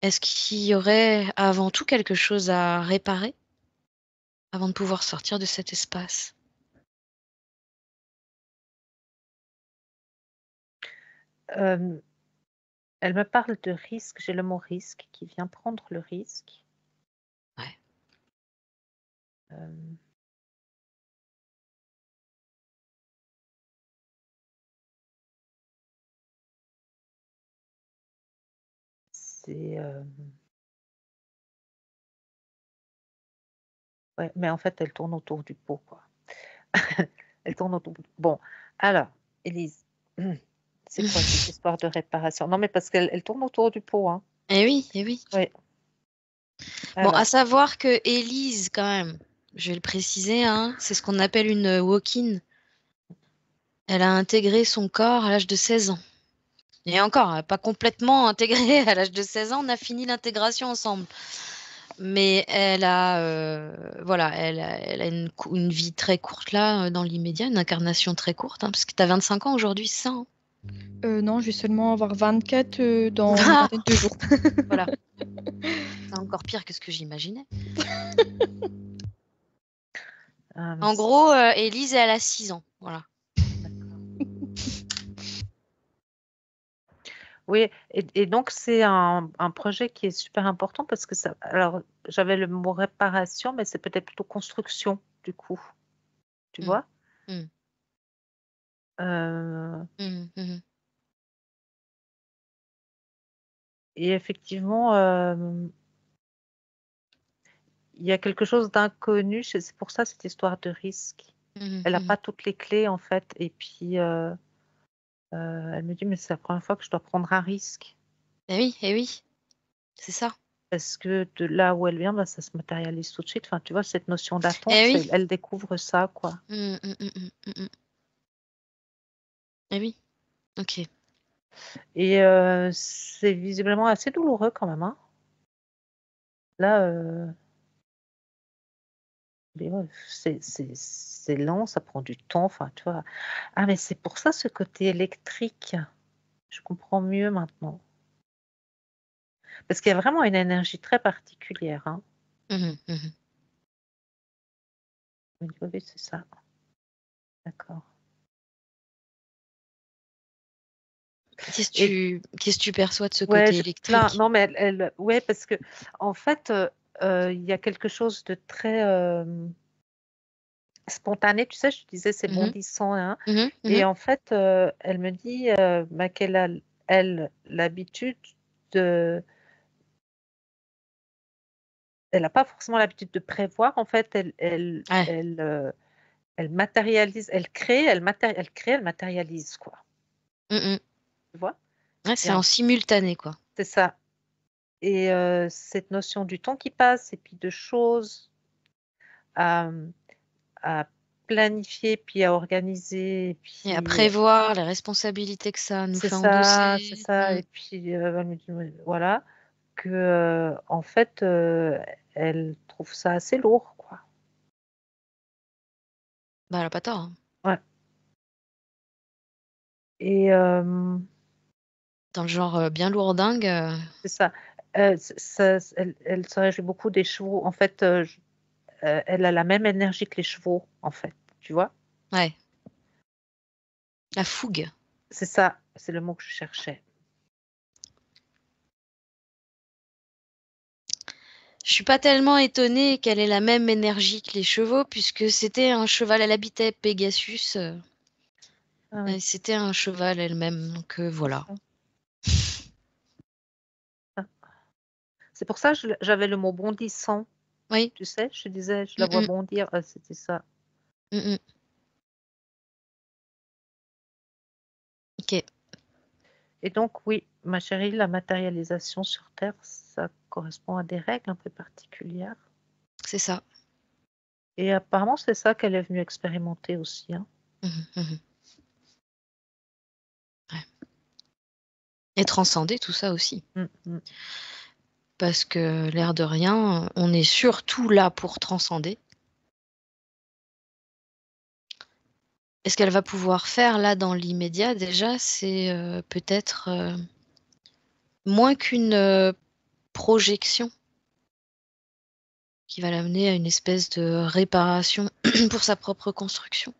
Speaker 1: Est-ce qu'il y aurait avant tout quelque chose à réparer avant de pouvoir sortir de cet espace?
Speaker 2: Euh, Elle me parle de risque, j'ai le mot risque qui vient prendre le risque.
Speaker 1: Ouais.
Speaker 2: Euh, c'est ouais, mais en fait, elle tourne autour du pot, quoi. Elle tourne autour. Bon, alors, Élise, c'est quoi cette histoire de réparation? Non, mais parce qu'elle tourne autour du pot, hein.
Speaker 1: Eh oui, eh oui.
Speaker 2: Oui.
Speaker 1: Bon, à
Speaker 2: Alors,
Speaker 1: savoir que Élise, quand même, je vais le préciser, hein, c'est ce qu'on appelle une walk-in. Elle a intégré son corps à l'âge de 16 ans. Et encore, pas complètement intégré à l'âge de 16 ans, on a fini l'intégration ensemble. Mais elle a, voilà, elle a une vie très courte là, dans l'immédiat, une incarnation très courte, hein, parce que tu as 25 ans aujourd'hui, c'est ça, hein?
Speaker 3: Non, je vais seulement avoir 24 dans une
Speaker 1: Ah!
Speaker 3: vingtaine de jours.
Speaker 1: Voilà. C'est encore pire que ce que j'imaginais.
Speaker 2: Ah,
Speaker 1: En gros, Élise, elle a 6 ans. Voilà.
Speaker 2: oui, et donc c'est un projet qui est super important parce que ça. Alors, j'avais le mot réparation, mais c'est peut-être plutôt construction, du coup. Tu
Speaker 1: Mm.
Speaker 2: vois?
Speaker 1: Mm.
Speaker 2: Euh,
Speaker 1: Mhm, mhm.
Speaker 2: et effectivement, il y a quelque chose d'inconnu. C'est pour ça cette histoire de risque.
Speaker 1: Mhm,
Speaker 2: Elle n'a
Speaker 1: mhm.
Speaker 2: pas toutes les clés, en fait. Et puis, elle me dit, mais c'est la première fois que je dois prendre un risque.
Speaker 1: Eh oui, c'est ça.
Speaker 2: Parce que de là où elle vient, bah, ça se matérialise tout de suite. Enfin, tu vois, cette notion d'attente,
Speaker 1: Eh oui.
Speaker 2: elle découvre ça, quoi.
Speaker 1: Mm, mm, mm, mm, mm, mm. Eh oui, ok.
Speaker 2: Et c'est visiblement assez douloureux quand même, hein. Là, mais ouais, c'est lent, ça prend du temps. Enfin, tu vois. Ah, mais c'est pour ça ce côté électrique. Je comprends mieux maintenant. Parce qu'il y a vraiment une énergie très particulière, hein.
Speaker 1: Mhm, mhm.
Speaker 2: Oui, oui, oui, c'est ça. D'accord. Et
Speaker 1: Qu'est-ce que tu perçois de ce
Speaker 2: ouais,
Speaker 1: côté
Speaker 2: j'ai plein.
Speaker 1: électrique?
Speaker 2: Non, mais ouais, parce que en fait, il y a quelque chose de très spontané. Tu sais, je te disais, c'est
Speaker 1: Mhm,
Speaker 2: bondissant, hein.
Speaker 1: mhm,
Speaker 2: Et
Speaker 1: mhm.
Speaker 2: en fait, elle me dit bah, qu'elle a, elle, l'habitude de. Elle n'a pas forcément l'habitude de prévoir. En fait,
Speaker 1: Ouais.
Speaker 2: elle matérialise, elle crée, elle matérialise, quoi.
Speaker 1: Mm, mm.
Speaker 2: Tu vois?
Speaker 1: Ouais,
Speaker 2: Et
Speaker 1: c'est en simultané, quoi.
Speaker 2: c'est ça. Et cette notion du temps qui passe et puis de choses à, à planifier, puis à organiser,
Speaker 1: Et à
Speaker 2: puis
Speaker 1: prévoir les responsabilités que ça nous
Speaker 2: c'est
Speaker 1: fait
Speaker 2: ça, c'est
Speaker 1: endosser.
Speaker 2: ça.
Speaker 1: Mm.
Speaker 2: Et puis elle me dit, ouais, voilà, que en fait, elle trouve ça assez lourd, quoi.
Speaker 1: Bah, elle a pas tort, hein.
Speaker 2: Ouais. Et
Speaker 1: Dans le genre bien lourdingue.
Speaker 2: c'est ça. Elle se réjouit beaucoup des chevaux. En fait, elle a la même énergie que les chevaux, en fait. Tu vois?
Speaker 1: Ouais. La fougue.
Speaker 2: C'est ça, c'est le mot que je cherchais.
Speaker 1: Je suis pas tellement étonnée qu'elle ait la même énergie que les chevaux, puisque c'était un cheval. Elle habitait Pegasus.
Speaker 2: Ah oui,
Speaker 1: Et c'était un cheval elle-même. Donc
Speaker 2: c'est
Speaker 1: voilà.
Speaker 2: ça. Ah. C'est pour ça que j'avais le mot bondissant.
Speaker 1: Oui.
Speaker 2: Tu sais, je te disais, je la
Speaker 1: Mm,
Speaker 2: vois
Speaker 1: mm,
Speaker 2: bondir. C'était ça.
Speaker 1: mm, mm. Ok.
Speaker 2: Et donc, oui, ma chérie, la matérialisation sur Terre, ça correspond à des règles un peu particulières.
Speaker 1: C'est ça.
Speaker 2: Et apparemment, c'est ça qu'elle est venue expérimenter aussi, hein.
Speaker 1: Mhm, mhm. Ouais. Et transcender tout ça aussi.
Speaker 2: Mm, mm.
Speaker 1: Parce que l'air de rien, on est surtout là pour transcender. Et ce qu'elle va pouvoir faire là dans l'immédiat, déjà, c'est peut-être moins qu'une projection qui va l'amener à une espèce de réparation pour sa propre construction.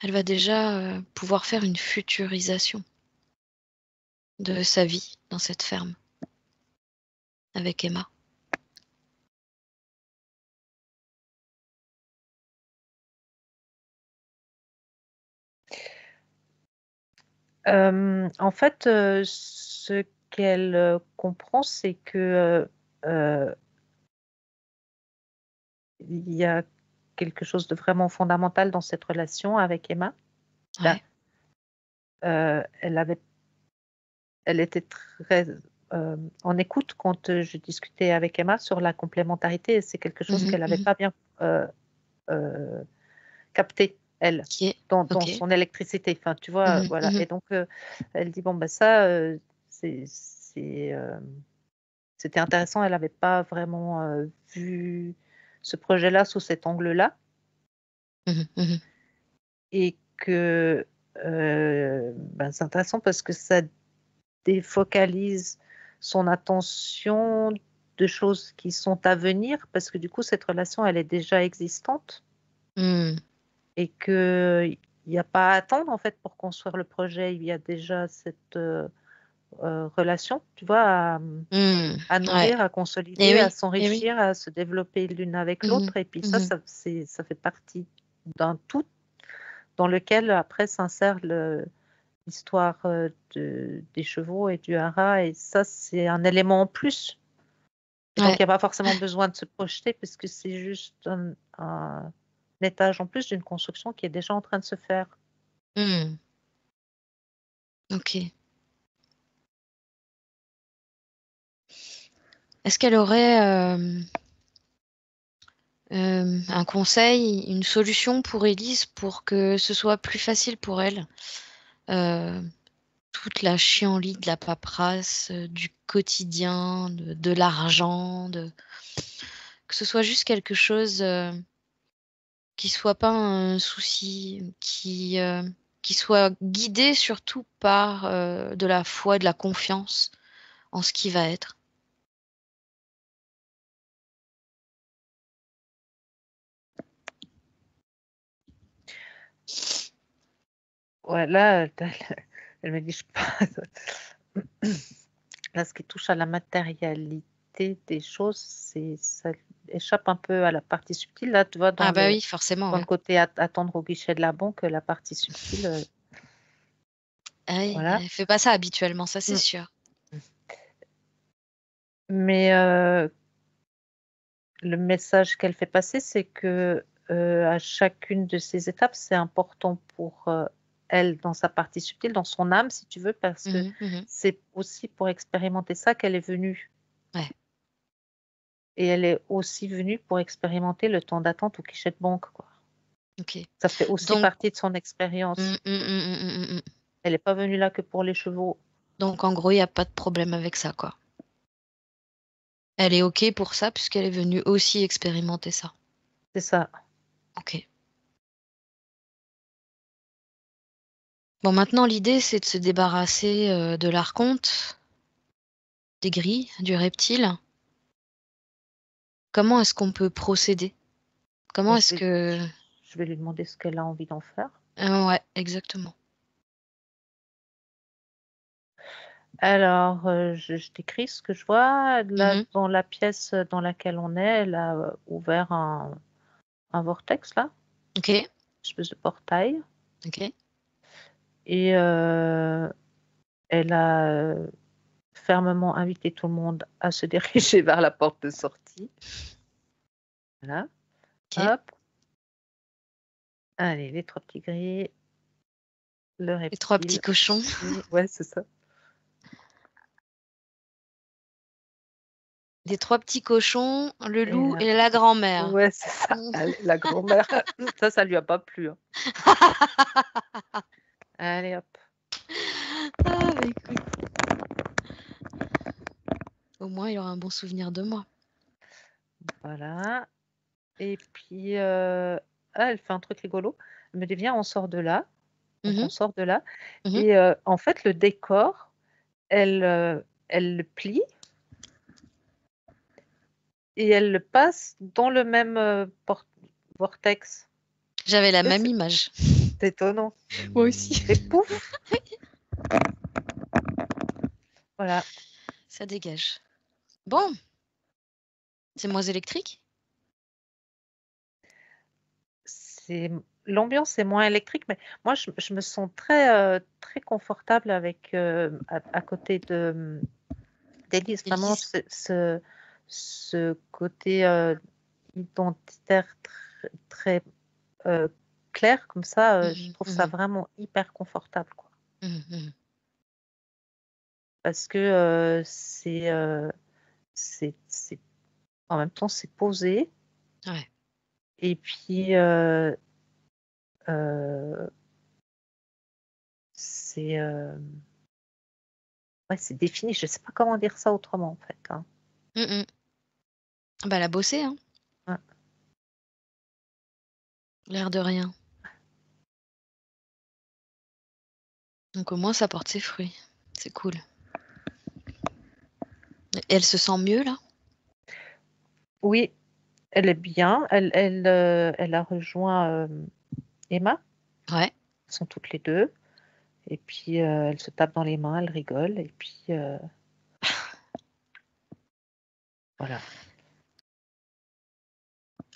Speaker 1: Elle va déjà pouvoir faire une futurisation de sa vie dans cette ferme avec Emma.
Speaker 2: En fait, ce qu'elle comprend, c'est que il y a quelque chose de vraiment fondamental dans cette relation avec Emma. Là,
Speaker 1: Ouais.
Speaker 2: elle avait elle était très, en écoute quand, je discutais avec Emma sur la complémentarité et c'est quelque chose
Speaker 1: Mhm,
Speaker 2: qu'elle n'avait
Speaker 1: mhm.
Speaker 2: pas bien, heu, capté, elle,
Speaker 1: Ok.
Speaker 2: dans
Speaker 1: Ok.
Speaker 2: son électricité. Enfin, tu vois?
Speaker 1: Mhm,
Speaker 2: Voilà
Speaker 1: mhm.
Speaker 2: et donc elle dit: «Bon, bah, ça, c'est, c'était intéressant. Elle n'avait pas vraiment vu ce projet-là sous cet angle-là. Et que c'est intéressant parce que ça défocalise son attention de choses qui sont à venir, parce que du coup, cette relation, elle est déjà existante et qu'il n'y a pas à attendre en fait pour construire le projet. Il y a déjà cette relation, tu vois, à
Speaker 1: Ouais.
Speaker 2: nourrir, à
Speaker 1: Et
Speaker 2: consolider, à
Speaker 1: oui, et oui.
Speaker 2: s'enrichir, à se développer l'une avec l'autre. Et puis ça fait partie d'un tout dans lequel après s'insère l'histoire des chevaux et du hara. Et ça, c'est un élément en plus. Et donc,
Speaker 1: Ouais.
Speaker 2: il n'y a pas forcément besoin de se projeter puisque c'est juste un étage en plus d'une construction qui est déjà en train de se faire.
Speaker 1: Ok. Est-ce qu'elle aurait un conseil, une solution pour Élise pour que ce soit plus facile pour elle? Toute la chienlit de la paperasse, du quotidien, de l'argent, que ce soit juste quelque chose qui soit pas un souci, qui soit guidé surtout par de la foi, de la confiance en ce qui va être.
Speaker 2: Ouais, là, elle me dit, je pense. Là, ce qui touche à la matérialité des choses, ça échappe un peu à la partie subtile. Là, tu vois,
Speaker 1: Ah bah oui, forcément,
Speaker 2: dans le
Speaker 1: ouais.
Speaker 2: côté attendre au guichet de la banque, la partie subtile,
Speaker 1: Ah oui,
Speaker 2: voilà.
Speaker 1: elle fait pas ça habituellement, ça c'est
Speaker 2: Mm.
Speaker 1: sûr.
Speaker 2: Mais le message qu'elle fait passer, c'est que à chacune de ces étapes, c'est important pour elle, dans sa partie subtile, dans son âme, si tu veux, parce que
Speaker 1: Mhm.
Speaker 2: c'est aussi pour expérimenter ça qu'elle est venue.
Speaker 1: Ouais.
Speaker 2: Et elle est aussi venue pour expérimenter le temps d'attente au guichet de banque, quoi.
Speaker 1: Ok.
Speaker 2: Ça fait aussi
Speaker 1: Donc,
Speaker 2: partie de son expérience.
Speaker 1: mm.
Speaker 2: Elle n'est pas venue là que pour les chevaux.
Speaker 1: Donc en gros, il n'y a pas de problème avec ça, quoi. Elle est ok pour ça puisqu'elle est venue aussi expérimenter ça.
Speaker 2: C'est ça.
Speaker 1: Ok. Bon, maintenant l'idée c'est de se débarrasser de l'archonte, des grilles, du reptile. Comment est-ce qu'on peut procéder? Comment
Speaker 2: Bon,
Speaker 1: est-ce que...
Speaker 2: je vais lui demander ce qu'elle a envie d'en faire.
Speaker 1: Ouais, exactement.
Speaker 2: Alors, je décris ce que je vois. Là,
Speaker 1: Mhm.
Speaker 2: dans la pièce dans laquelle on est, elle a ouvert un vortex, là,
Speaker 1: Ok,
Speaker 2: une espèce de portail.
Speaker 1: ok.
Speaker 2: Et elle a fermement invité tout le monde à se diriger vers la porte de sortie. Voilà.
Speaker 1: Ok.
Speaker 2: Hop. Allez, les 3 petits gris, le
Speaker 1: Les 3 petits
Speaker 2: reptile.
Speaker 1: cochons.
Speaker 2: Ouais, c'est ça.
Speaker 1: Les 3 petits cochons, le
Speaker 2: Et
Speaker 1: loup et la grand-mère.
Speaker 2: ouais, c'est ça. Allez, la grand-mère, ça lui a pas plu, hein. Allez, hop.
Speaker 1: Ah, bah écoute. Au moins, il aura un bon souvenir de moi.
Speaker 2: Voilà. Et puis, elle fait un truc rigolo. Elle me dit: «Viens, on sort de là». Donc
Speaker 1: Mhm,
Speaker 2: on sort de là
Speaker 1: mhm.
Speaker 2: et en fait, le décor, elle le plie et elle le passe dans le même, vortex.
Speaker 1: J'avais la
Speaker 2: Tu sais,
Speaker 1: même image.
Speaker 2: c'est étonnant
Speaker 3: Moi aussi.
Speaker 2: et pouf! Voilà.
Speaker 1: Ça dégage. Bon, c'est moins électrique?
Speaker 2: C'est L'ambiance est moins électrique, mais moi je me sens très confortable avec, à côté d'Élise. Vraiment
Speaker 1: Élise?
Speaker 2: ce côté, identitaire très, heu, clair comme ça, je
Speaker 1: Mhm,
Speaker 2: trouve ça
Speaker 1: mhm,
Speaker 2: vraiment hyper confortable, quoi.
Speaker 1: mhm.
Speaker 2: Parce que, c'est en même temps, c'est posé
Speaker 1: Ouais.
Speaker 2: et puis, heu, c'est, ouais, c'est défini. Je sais pas comment dire ça autrement, en fait, hein.
Speaker 1: Mm. Bah, elle a bossé, hein,
Speaker 2: Ouais.
Speaker 1: l'air de rien. Donc au moins, ça porte ses fruits. C'est cool. Et elle se sent mieux, là?
Speaker 2: Oui, elle est bien. Elle a rejoint Emma.
Speaker 1: Ouais.
Speaker 2: Elles sont toutes les deux. Et puis, elles se tapent dans les mains, elles rigolent. Et puis, voilà.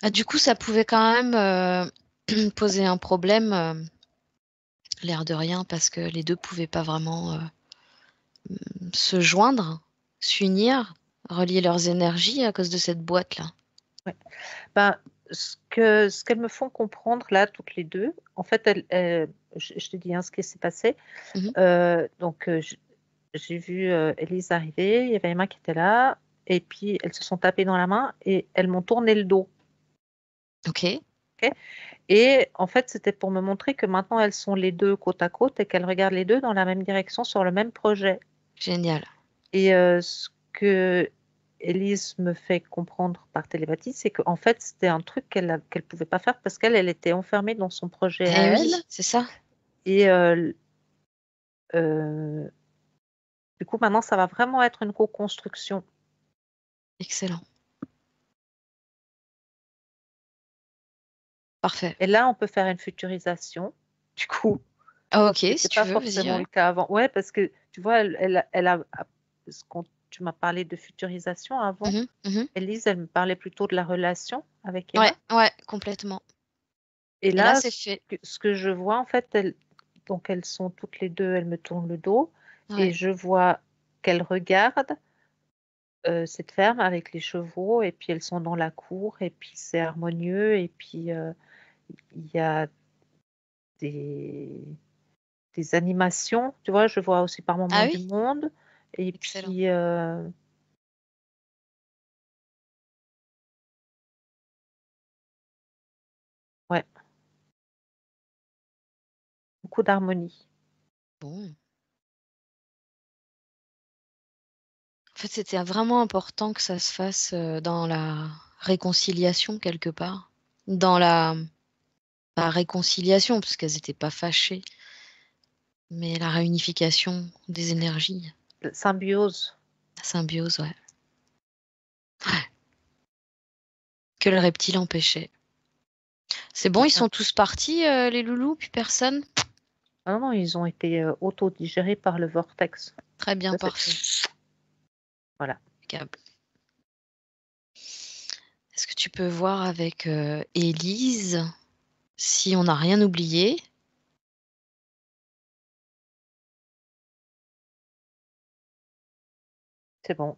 Speaker 1: Ah, du coup, ça pouvait quand même poser un problème, l'air de rien, parce que les deux pouvaient pas vraiment se joindre, s'unir, relier leurs énergies à cause de cette boîte-là.
Speaker 2: Ouais. Ben, ce qu'elles me font comprendre là, toutes les deux, en fait, je te dis hein, ce qui s'est passé.
Speaker 1: Mhm.
Speaker 2: Donc, j'ai vu Élise arriver, il y avait Emma qui était là, et puis elles se sont tapées dans la main et elles m'ont tourné le dos.
Speaker 1: Ok,
Speaker 2: Ok. Et en fait, c'était pour me montrer que maintenant elles sont les deux côte à côte et qu'elles regardent les deux dans la même direction sur le même projet.
Speaker 1: génial.
Speaker 2: Et ce que Élise me fait comprendre par télépathie, c'est qu'en fait, c'était un truc qu'elle pouvait pas faire parce elle était enfermée dans son projet
Speaker 1: Eh
Speaker 2: à
Speaker 1: oui,
Speaker 2: elle.
Speaker 1: c'est ça.
Speaker 2: Et euh, du coup, maintenant, ça va vraiment être une co-construction.
Speaker 1: Excellent. Parfait.
Speaker 2: Et là, on peut faire une futurisation. Du coup,
Speaker 1: Ah, ok,
Speaker 2: ce
Speaker 1: si
Speaker 2: n'était
Speaker 1: tu
Speaker 2: pas
Speaker 1: veux, vas-y,
Speaker 2: forcément
Speaker 1: ouais.
Speaker 2: le cas avant. Ouais, parce que tu vois, tu m'as parlé de futurisation avant.
Speaker 1: Mhm, mhm.
Speaker 2: Élise, elle me parlait plutôt de la relation avec
Speaker 1: Ouais,
Speaker 2: Emma.
Speaker 1: ouais, complètement.
Speaker 2: Et
Speaker 1: Et là,
Speaker 2: là,
Speaker 1: c'est fait.
Speaker 2: ce que je vois, en fait, donc elles sont toutes les deux, elles me tournent le dos et
Speaker 1: Ouais.
Speaker 2: je vois qu'elles regardent cette ferme avec les chevaux et puis elles sont dans la cour et puis c'est harmonieux et puis il y a des, des animations, tu vois, je vois aussi par moments
Speaker 1: Ah
Speaker 2: du
Speaker 1: oui,
Speaker 2: monde et
Speaker 1: excellent.
Speaker 2: puis ouais, beaucoup d'harmonie.
Speaker 1: Bon. En fait, c'était vraiment important que ça se fasse dans la réconciliation quelque part. Dans la pas réconciliation, parce qu'elles n'étaient pas fâchées, mais la réunification des énergies,
Speaker 2: Symbiose.
Speaker 1: la symbiose, ouais. Que le reptile empêchait. C'est bon,
Speaker 2: C'est
Speaker 1: ils
Speaker 2: ça.
Speaker 1: sont tous partis, les loulous, plus personne?
Speaker 2: Ah non, ils ont été autodigérés par le vortex.
Speaker 1: Très bien,
Speaker 2: Ça,
Speaker 1: parfait.
Speaker 2: voilà,
Speaker 1: Impeccable. Est-ce que tu peux voir avec Élise si on n'a rien oublié?
Speaker 2: c'est bon.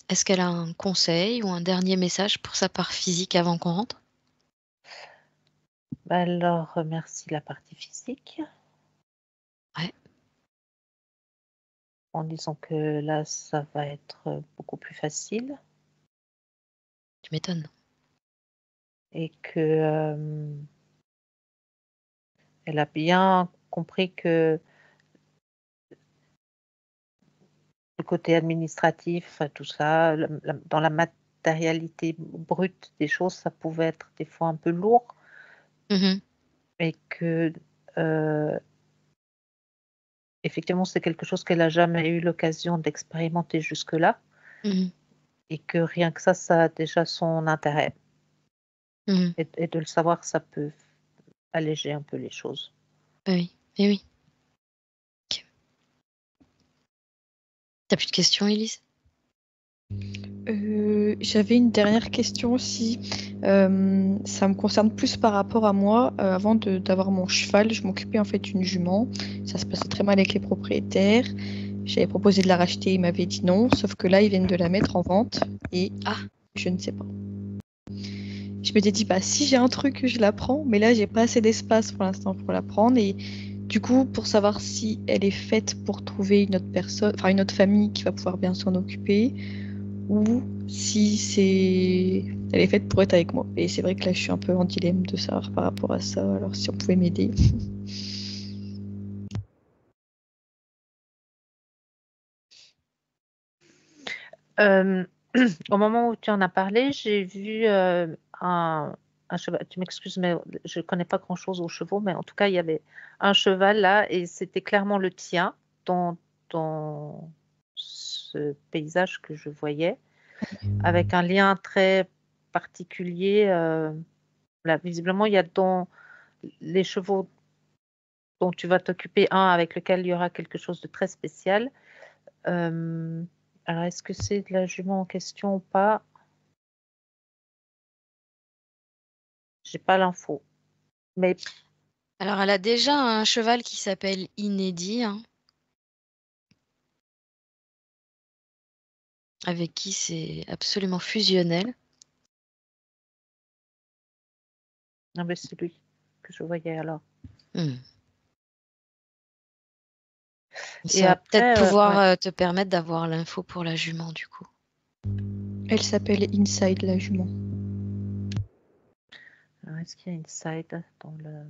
Speaker 1: Est-ce qu'elle a un conseil ou un dernier message pour sa part physique avant qu'on rentre?
Speaker 2: Bah, elle leur remercie la partie physique
Speaker 1: Ouais,
Speaker 2: en disant que là, ça va être beaucoup plus facile
Speaker 1: tu m'étonnes.
Speaker 2: et que elle a bien compris que le côté administratif, tout ça, dans la matérialité brute des choses, ça pouvait être des fois un peu lourd,
Speaker 1: Mhm,
Speaker 2: mais que euh, effectivement, c'est quelque chose qu'elle n'a jamais eu l'occasion d'expérimenter jusque-là
Speaker 1: mhm,
Speaker 2: et que rien que ça a déjà son intérêt.
Speaker 1: mhm.
Speaker 2: Et de le savoir, ça peut alléger un peu les choses.
Speaker 1: Bah oui, eh oui. Ok. T'as plus de questions, Élise?
Speaker 3: J'avais une dernière question aussi. Ça me concerne plus par rapport à moi. Avant d'avoir mon cheval, je m'occupais en fait d'une jument. Ça se passait très mal avec les propriétaires. J'avais proposé de la racheter, ils m'avaient dit non. Sauf que là, ils viennent de la mettre en vente et
Speaker 1: Ah,
Speaker 3: je ne sais pas. Je m'étais dit, bah, si j'ai un truc, je la prends. Mais là, j'ai pas assez d'espace pour l'instant pour la prendre. Et du coup, pour savoir si elle est faite pour trouver une autre personne, enfin une autre famille qui va pouvoir bien s'en occuper, ou si elle est faite pour être avec moi. Et c'est vrai que là, je suis un peu en dilemme de savoir par rapport à ça. Alors, si on pouvait m'aider.
Speaker 2: Euh, Au moment où tu en as parlé, j'ai vu un cheval. Tu m'excuses, mais je connais pas grand-chose aux chevaux, mais en tout cas, il y avait un cheval là, et c'était clairement le tien dans ce paysage que je voyais, avec un lien très particulier. Là, visiblement, il y a dans les chevaux dont tu vas t'occuper un avec lequel il y aura quelque chose de très spécial. Euh, alors, est-ce que c'est de la jument en question ou pas? J'ai pas l'info. Mais
Speaker 1: Alors, elle a déjà un cheval qui s'appelle Inédit, hein, avec qui c'est absolument fusionnel.
Speaker 2: non, mais c'est lui que je voyais alors.
Speaker 1: Hmm.
Speaker 2: Et
Speaker 1: Ça va peut-être
Speaker 2: après,
Speaker 1: pouvoir
Speaker 2: ouais.
Speaker 1: te permettre d'avoir l'info pour la jument, du coup.
Speaker 3: Elle s'appelle Inside la jument.
Speaker 2: Alors, est-ce qu'il y a une side dans le.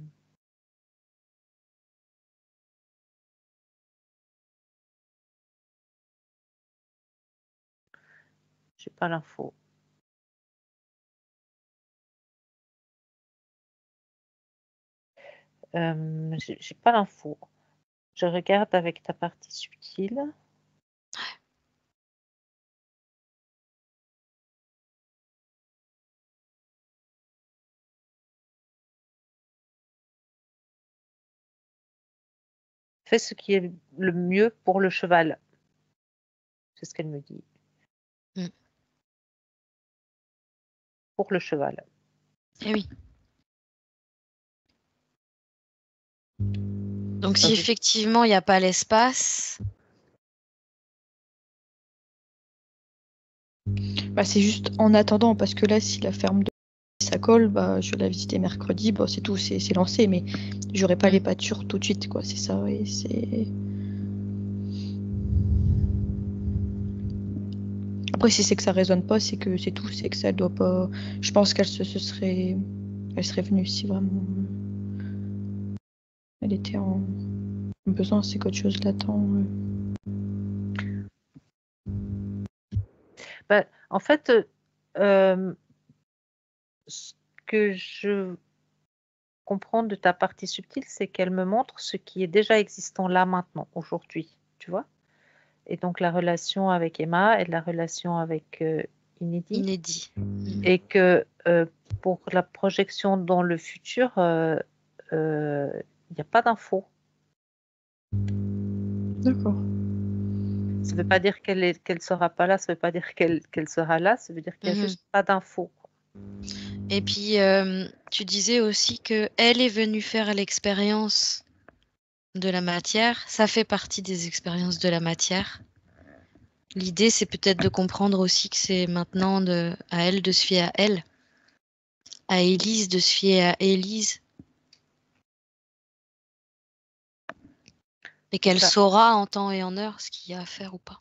Speaker 2: J'ai pas l'info. J'ai pas l'info. Je regarde avec ta partie subtile. Fais ce qui est le mieux pour le cheval. C'est ce qu'elle me dit.
Speaker 1: Hmm.
Speaker 2: Pour le cheval.
Speaker 1: Eh oui. Donc, si
Speaker 2: Donc,
Speaker 1: effectivement il n'y a pas l'espace,
Speaker 3: Bah, c'est juste en attendant, parce que là, si la ferme de ça colle, bah, je vais la visiter mercredi, bah, c'est tout, c'est lancé, mais j'aurai pas les pâtures tout de suite, quoi, c'est ça, et c'est... Après, si c'est que ça résonne pas, c'est que c'est tout, c'est que ça doit pas... Je pense qu'elle se serait... Elle serait venue si vraiment... Elle était en besoin, c'est qu'autre chose l'attend.
Speaker 2: bah, en fait, ce que je comprends de ta partie subtile, c'est qu'elle me montre ce qui est déjà existant là maintenant, aujourd'hui. Tu vois? Et donc la relation avec Emma et la relation avec Inédit.
Speaker 1: inédit.
Speaker 2: Et que pour la projection dans le futur, il n'y a pas d'infos.
Speaker 3: D'accord.
Speaker 2: Ça ne veut pas dire qu'elle sera pas là, ça ne veut pas dire qu'elle sera là, ça veut dire qu'il n'y a
Speaker 1: Mhm.
Speaker 2: juste pas d'infos.
Speaker 1: Et puis, tu disais aussi que elle est venue faire l'expérience de la matière. Ça fait partie des expériences de la matière. L'idée, c'est peut-être de comprendre aussi que c'est maintenant à elle de se fier à elle, à Élise de se fier à Élise, et qu'elle
Speaker 2: Ça.
Speaker 1: saura en temps et en heure ce qu'il y a à faire ou pas.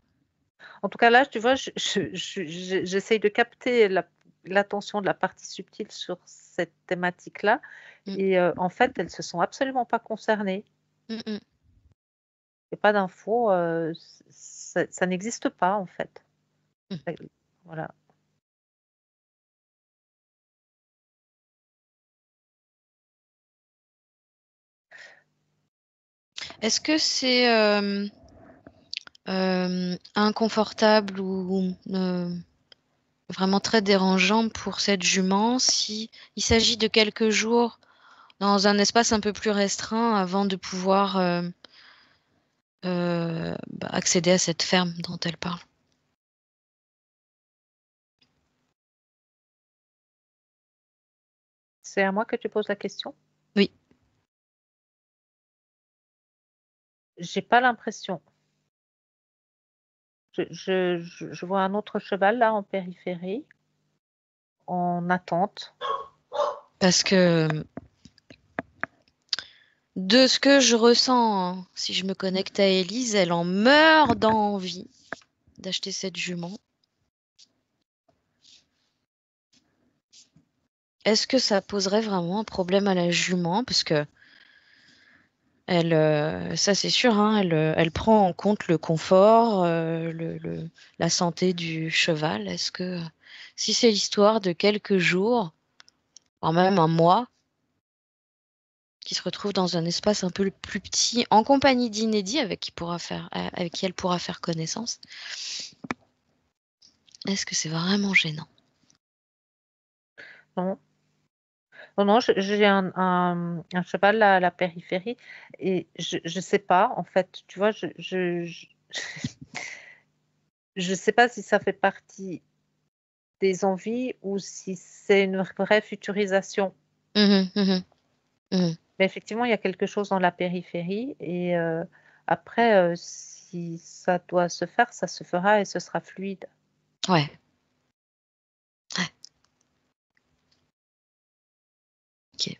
Speaker 2: En tout cas, là, tu vois, j'essaye de capter l'attention de la partie subtile sur cette thématique-là.
Speaker 1: Mm.
Speaker 2: Et en fait, elles ne se sont absolument pas concernées.
Speaker 1: Mm, mm.
Speaker 2: Il n'y a pas d'infos, ça n'existe pas, en fait.
Speaker 1: Mm.
Speaker 2: Voilà.
Speaker 1: Est-ce que c'est inconfortable ou vraiment très dérangeant pour cette jument si il s'agit de quelques jours dans un espace un peu plus restreint avant de pouvoir accéder à cette ferme dont elle parle?
Speaker 2: C'est à moi que tu poses la question?
Speaker 1: Oui.
Speaker 2: J'ai pas l'impression. Je vois un autre cheval là en périphérie, en attente.
Speaker 1: Parce que de ce que je ressens, hein, si je me connecte à Élise, elle en meurt d'envie d'acheter cette jument. Est-ce que ça poserait vraiment un problème à la jument? Parce que Ça c'est sûr, hein, elle prend en compte le confort, la santé du cheval. Est-ce que si c'est l'histoire de quelques jours, voire même un mois, qui se retrouve dans un espace un peu plus petit, en compagnie d'inédits avec qui elle pourra faire connaissance, est-ce que c'est vraiment gênant?
Speaker 2: Non, non, non, j'ai un cheval à la périphérie et je sais pas, en fait, tu vois, je sais pas si ça fait partie des envies ou si c'est une vraie futurisation.
Speaker 1: Mhm, mhm, mhm.
Speaker 2: Mais effectivement, il y a quelque chose dans la périphérie et après, si ça doit se faire, ça se fera et ce sera fluide.
Speaker 1: Ouais. Ouais. Ok.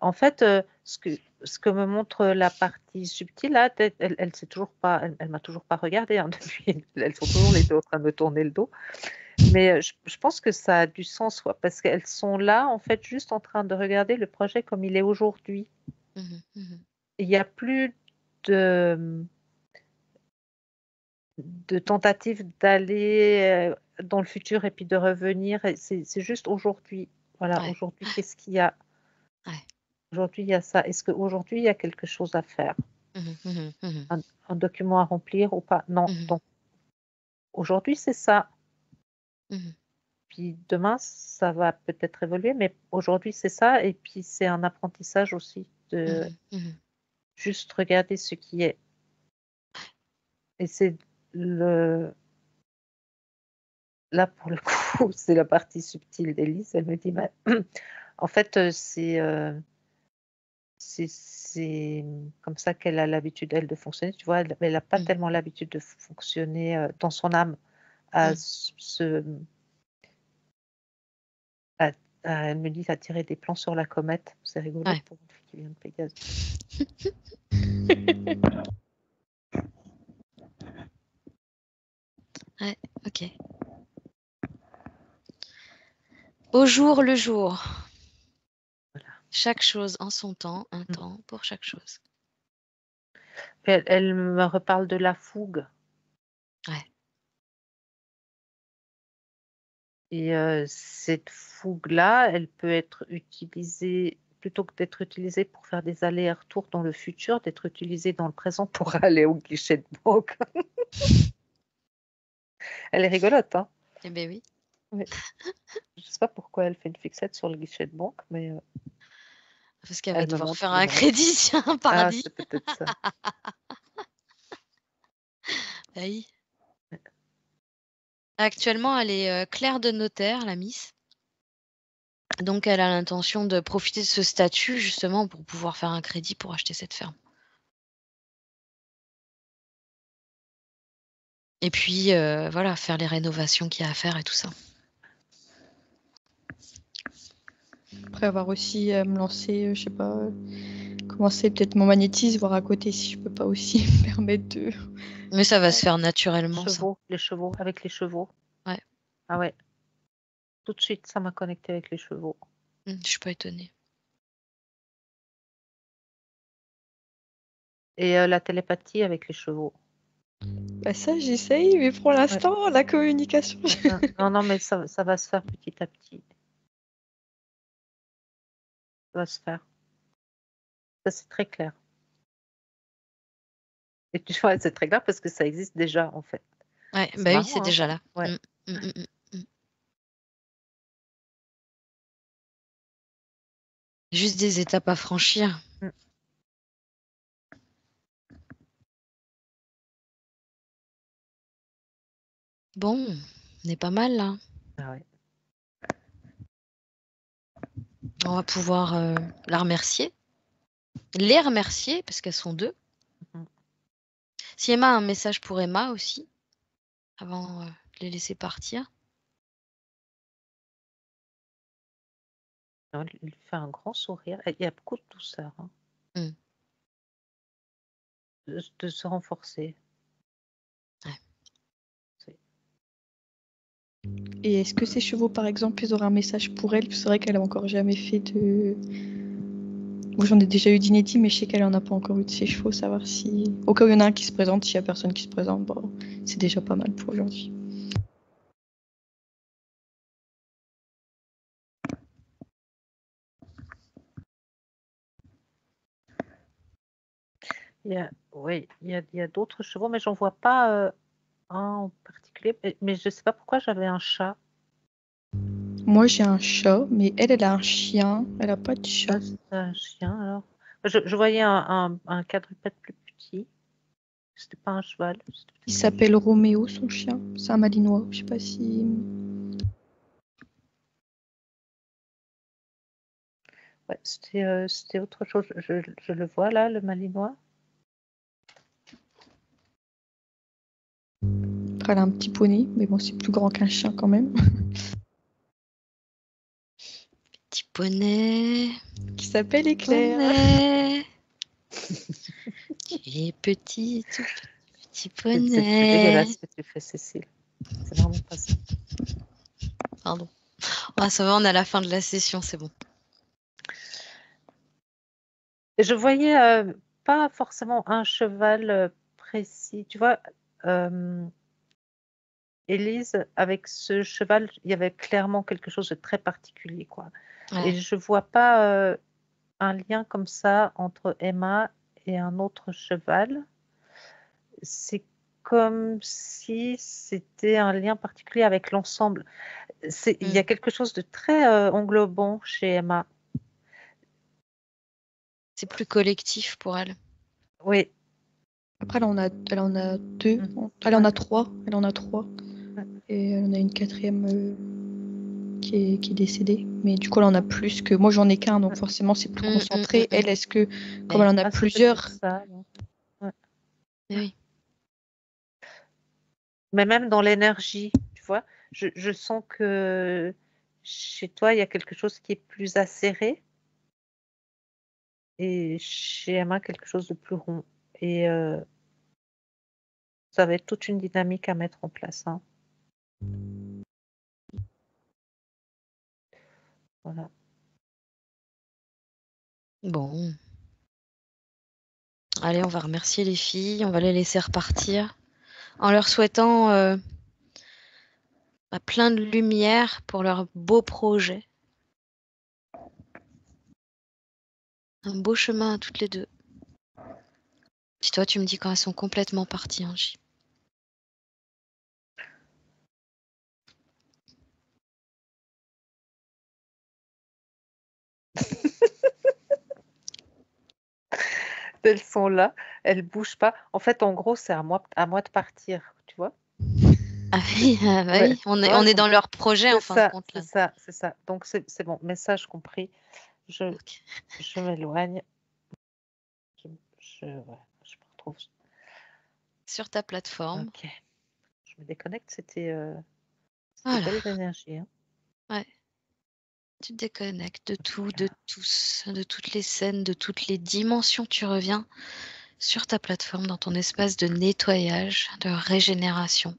Speaker 2: En fait, ce que me montre la partie subtile là, elle s'est toujours pas elle m'a toujours pas regardée, hein, depuis. Elles sont toujours les 2 en train de me tourner le dos. Mais, je pense que ça a du sens, ouais, parce qu'elles sont là, en fait, juste en train de regarder le projet comme il est aujourd'hui.
Speaker 1: Mhm, mhm.
Speaker 2: Il y a plus de, de tentative d'aller, dans le futur et puis de revenir et c'est juste aujourd'hui. Voilà,
Speaker 1: Ouais,
Speaker 2: aujourd'hui, qu'est-ce qu'il y a?
Speaker 1: ouais.
Speaker 2: Aujourd'hui, il y a ça. Est-ce qu'aujourd'hui, il y a quelque chose à faire?
Speaker 1: Mhm, mhm, mhm,
Speaker 2: Un document à remplir ou pas? Non,
Speaker 1: mhm,
Speaker 2: donc aujourd'hui, c'est ça.
Speaker 1: mhm,
Speaker 2: Puis demain, ça va peut-être évoluer, mais aujourd'hui, c'est ça et puis c'est un apprentissage aussi de
Speaker 1: mhm, mhm.
Speaker 2: juste regarder ce qui est et c'est le là, pour le coup, c'est la partie subtile d'Élise. Elle me dit: «Bah, en fait, c'est comme ça qu'elle a l'habitude, elle, de fonctionner». Tu vois? Elle a pas
Speaker 1: Mhm,
Speaker 2: tellement l'habitude de fonctionner, dans son âme à
Speaker 1: mhm.
Speaker 2: s se à elle me dit: «À tirer des plans sur la comète». C'est rigolo
Speaker 1: Ouais.
Speaker 2: pour une fille qui vient de Pégase.
Speaker 1: Ouais, ok. Au jour le jour.
Speaker 2: Voilà.
Speaker 1: Chaque chose en son temps, un
Speaker 2: Mmh.
Speaker 1: temps pour chaque chose.
Speaker 2: Puis elle me reparle de la fougue
Speaker 1: Ouais.
Speaker 2: et cette fougue-là, elle peut être utilisée plutôt que d'être utilisée pour faire des allers-retours dans le futur, d'être utilisée dans le présent pour aller au guichet de banque. Elle est rigolote, hein?
Speaker 1: Eh ben oui.
Speaker 2: Oui. Je sais pas pourquoi elle fait une fixette sur le guichet de banque, mais
Speaker 1: Parce qu'elle va
Speaker 2: elle me
Speaker 1: devoir
Speaker 2: montre
Speaker 1: faire
Speaker 2: les
Speaker 1: un
Speaker 2: banques.
Speaker 1: crédit sur un
Speaker 2: Ah,
Speaker 1: paradis.
Speaker 2: c'est peut-être ça.
Speaker 1: Ah oui. Actuellement, elle est clerc de notaire, la Miss. Donc, elle a l'intention de profiter de ce statut justement pour pouvoir faire un crédit pour acheter cette ferme. Et puis, voilà, faire les rénovations qu'il y a à faire et tout ça.
Speaker 3: Après avoir aussi me lancer, je sais pas, commencer peut-être mon magnétisme, voir à côté si je peux pas aussi me permettre de.
Speaker 1: Mais ça va se faire naturellement, ça.
Speaker 2: Les chevaux, avec les chevaux.
Speaker 1: Ouais.
Speaker 2: Ah ouais, tout de suite, ça m'a connecté avec les chevaux.
Speaker 1: Je suis pas étonnée.
Speaker 2: Et la télépathie avec les chevaux.
Speaker 3: Bah ça, j'essaye, mais pour
Speaker 2: Ouais.
Speaker 3: l'instant, la communication.
Speaker 2: Non, non, mais ça va se faire petit à petit. Ça va se faire. Ça, c'est très clair. Et tu vois, c'est très clair parce que ça existe déjà, en fait.
Speaker 1: Ouais,
Speaker 2: C'est
Speaker 1: bah oui, c'est
Speaker 2: marrant, hein?
Speaker 1: déjà là.
Speaker 2: Ouais.
Speaker 1: Mm, mm, mm, mm, mm. Juste des étapes à franchir.
Speaker 2: Mmh.
Speaker 1: Bon, on est pas mal là.
Speaker 2: Ah ouais.
Speaker 1: On va pouvoir la remercier. Les remercier, parce qu'elles sont deux.
Speaker 2: Mmh.
Speaker 1: Si Emma a un message pour Emma aussi, avant de les laisser partir.
Speaker 2: Non, il lui fait un grand sourire. Et il y a beaucoup de douceur, hein,
Speaker 1: Mm.
Speaker 2: de se renforcer.
Speaker 1: Ouais.
Speaker 2: C'est
Speaker 3: Et est-ce que ces chevaux, par exemple, ils auraient un message pour elle? C'est vrai qu'elle a encore jamais fait de... Moi, j'en ai déjà eu d'inédit, mais je sais qu'elle en a pas encore eu de ses chevaux. Savoir si... Au cas où il y en a un qui se présente, s'il y a personne qui se présente, bon, c'est déjà pas mal pour aujourd'hui.
Speaker 2: Oui, il y a d'autres chevaux, mais j'en vois pas un en particulier. Mais je sais pas pourquoi j'avais un chat.
Speaker 3: Moi, j'ai un chat, mais elle a un chien. Elle a pas de chat.
Speaker 2: Ah, c'est un chien alors. Je voyais un quadrupède plus petit. C'était pas un cheval.
Speaker 3: Il s'appelle Roméo, son chien. C'est un malinois. Je sais pas si...
Speaker 2: Ouais, c'était autre chose. Je le vois là, le malinois.
Speaker 3: Après, elle a un petit poney, mais bon, c'est plus grand qu'un chien quand même.
Speaker 1: Petit poney.
Speaker 3: Qui s'appelle Éclair.
Speaker 1: Poney. Tu es petit, tout petit
Speaker 2: C'est
Speaker 1: poney.
Speaker 2: dégueulasse ce que tu fais, Cécile. C'est vraiment pas ça.
Speaker 1: Pardon. Ah, ça va, on est à la fin de la session, c'est bon.
Speaker 2: Et je voyais pas forcément un cheval précis. Tu vois, Élise, avec ce cheval, il y avait clairement quelque chose de très particulier, quoi.
Speaker 1: Ouais.
Speaker 2: Et je vois pas un lien comme ça entre Emma et un autre cheval. C'est comme si c'était un lien particulier avec l'ensemble. Il y a quelque chose de très englobant chez Emma.
Speaker 1: C'est plus collectif pour elle.
Speaker 2: Oui,
Speaker 3: Après, elle en a deux. Elle en a trois. Elle en a trois. Et elle en a une quatrième qui est décédée. Mais du coup, elle en a plus que... Moi, j'en ai qu'un, donc forcément, c'est plus concentré. Elle, est-ce que, comme elle en a
Speaker 2: c'est
Speaker 3: plusieurs...
Speaker 2: peut-être ça, ouais.
Speaker 1: Oui.
Speaker 2: Mais même dans l'énergie, tu vois, je sens que chez toi, il y a quelque chose qui est plus acéré et chez Emma, quelque chose de plus rond. Et ça va être toute une dynamique à mettre en place, hein. Voilà.
Speaker 1: Bon. Allez, on va remercier les filles. On va les laisser repartir. En leur souhaitant plein de lumière pour leur beau projet. Un beau chemin à toutes les deux. Si toi, tu me dis quand elles sont complètement parties, Angie.
Speaker 2: Elles sont là, elles bougent pas. En fait, en gros, c'est à moi de partir, tu vois.
Speaker 1: Ah oui, bah
Speaker 2: Ouais,
Speaker 1: oui. On
Speaker 2: tu
Speaker 1: est,
Speaker 2: vois,
Speaker 1: on est
Speaker 2: donc
Speaker 1: dans leur projet, en fin de compte.
Speaker 2: c'est
Speaker 1: Là.
Speaker 2: ça, c'est ça. Donc c'est bon, message compris.
Speaker 1: Ok.
Speaker 2: Je m'éloigne. Ouais, je me retrouve.
Speaker 1: Sur ta plateforme.
Speaker 2: Ok. Je me déconnecte, c'était
Speaker 1: Voilà.
Speaker 2: belles énergies, hein.
Speaker 1: Ouais. Tu te déconnectes de tout, de tous, de toutes les scènes, de toutes les dimensions. Tu reviens sur ta plateforme, dans ton espace de nettoyage, de régénération.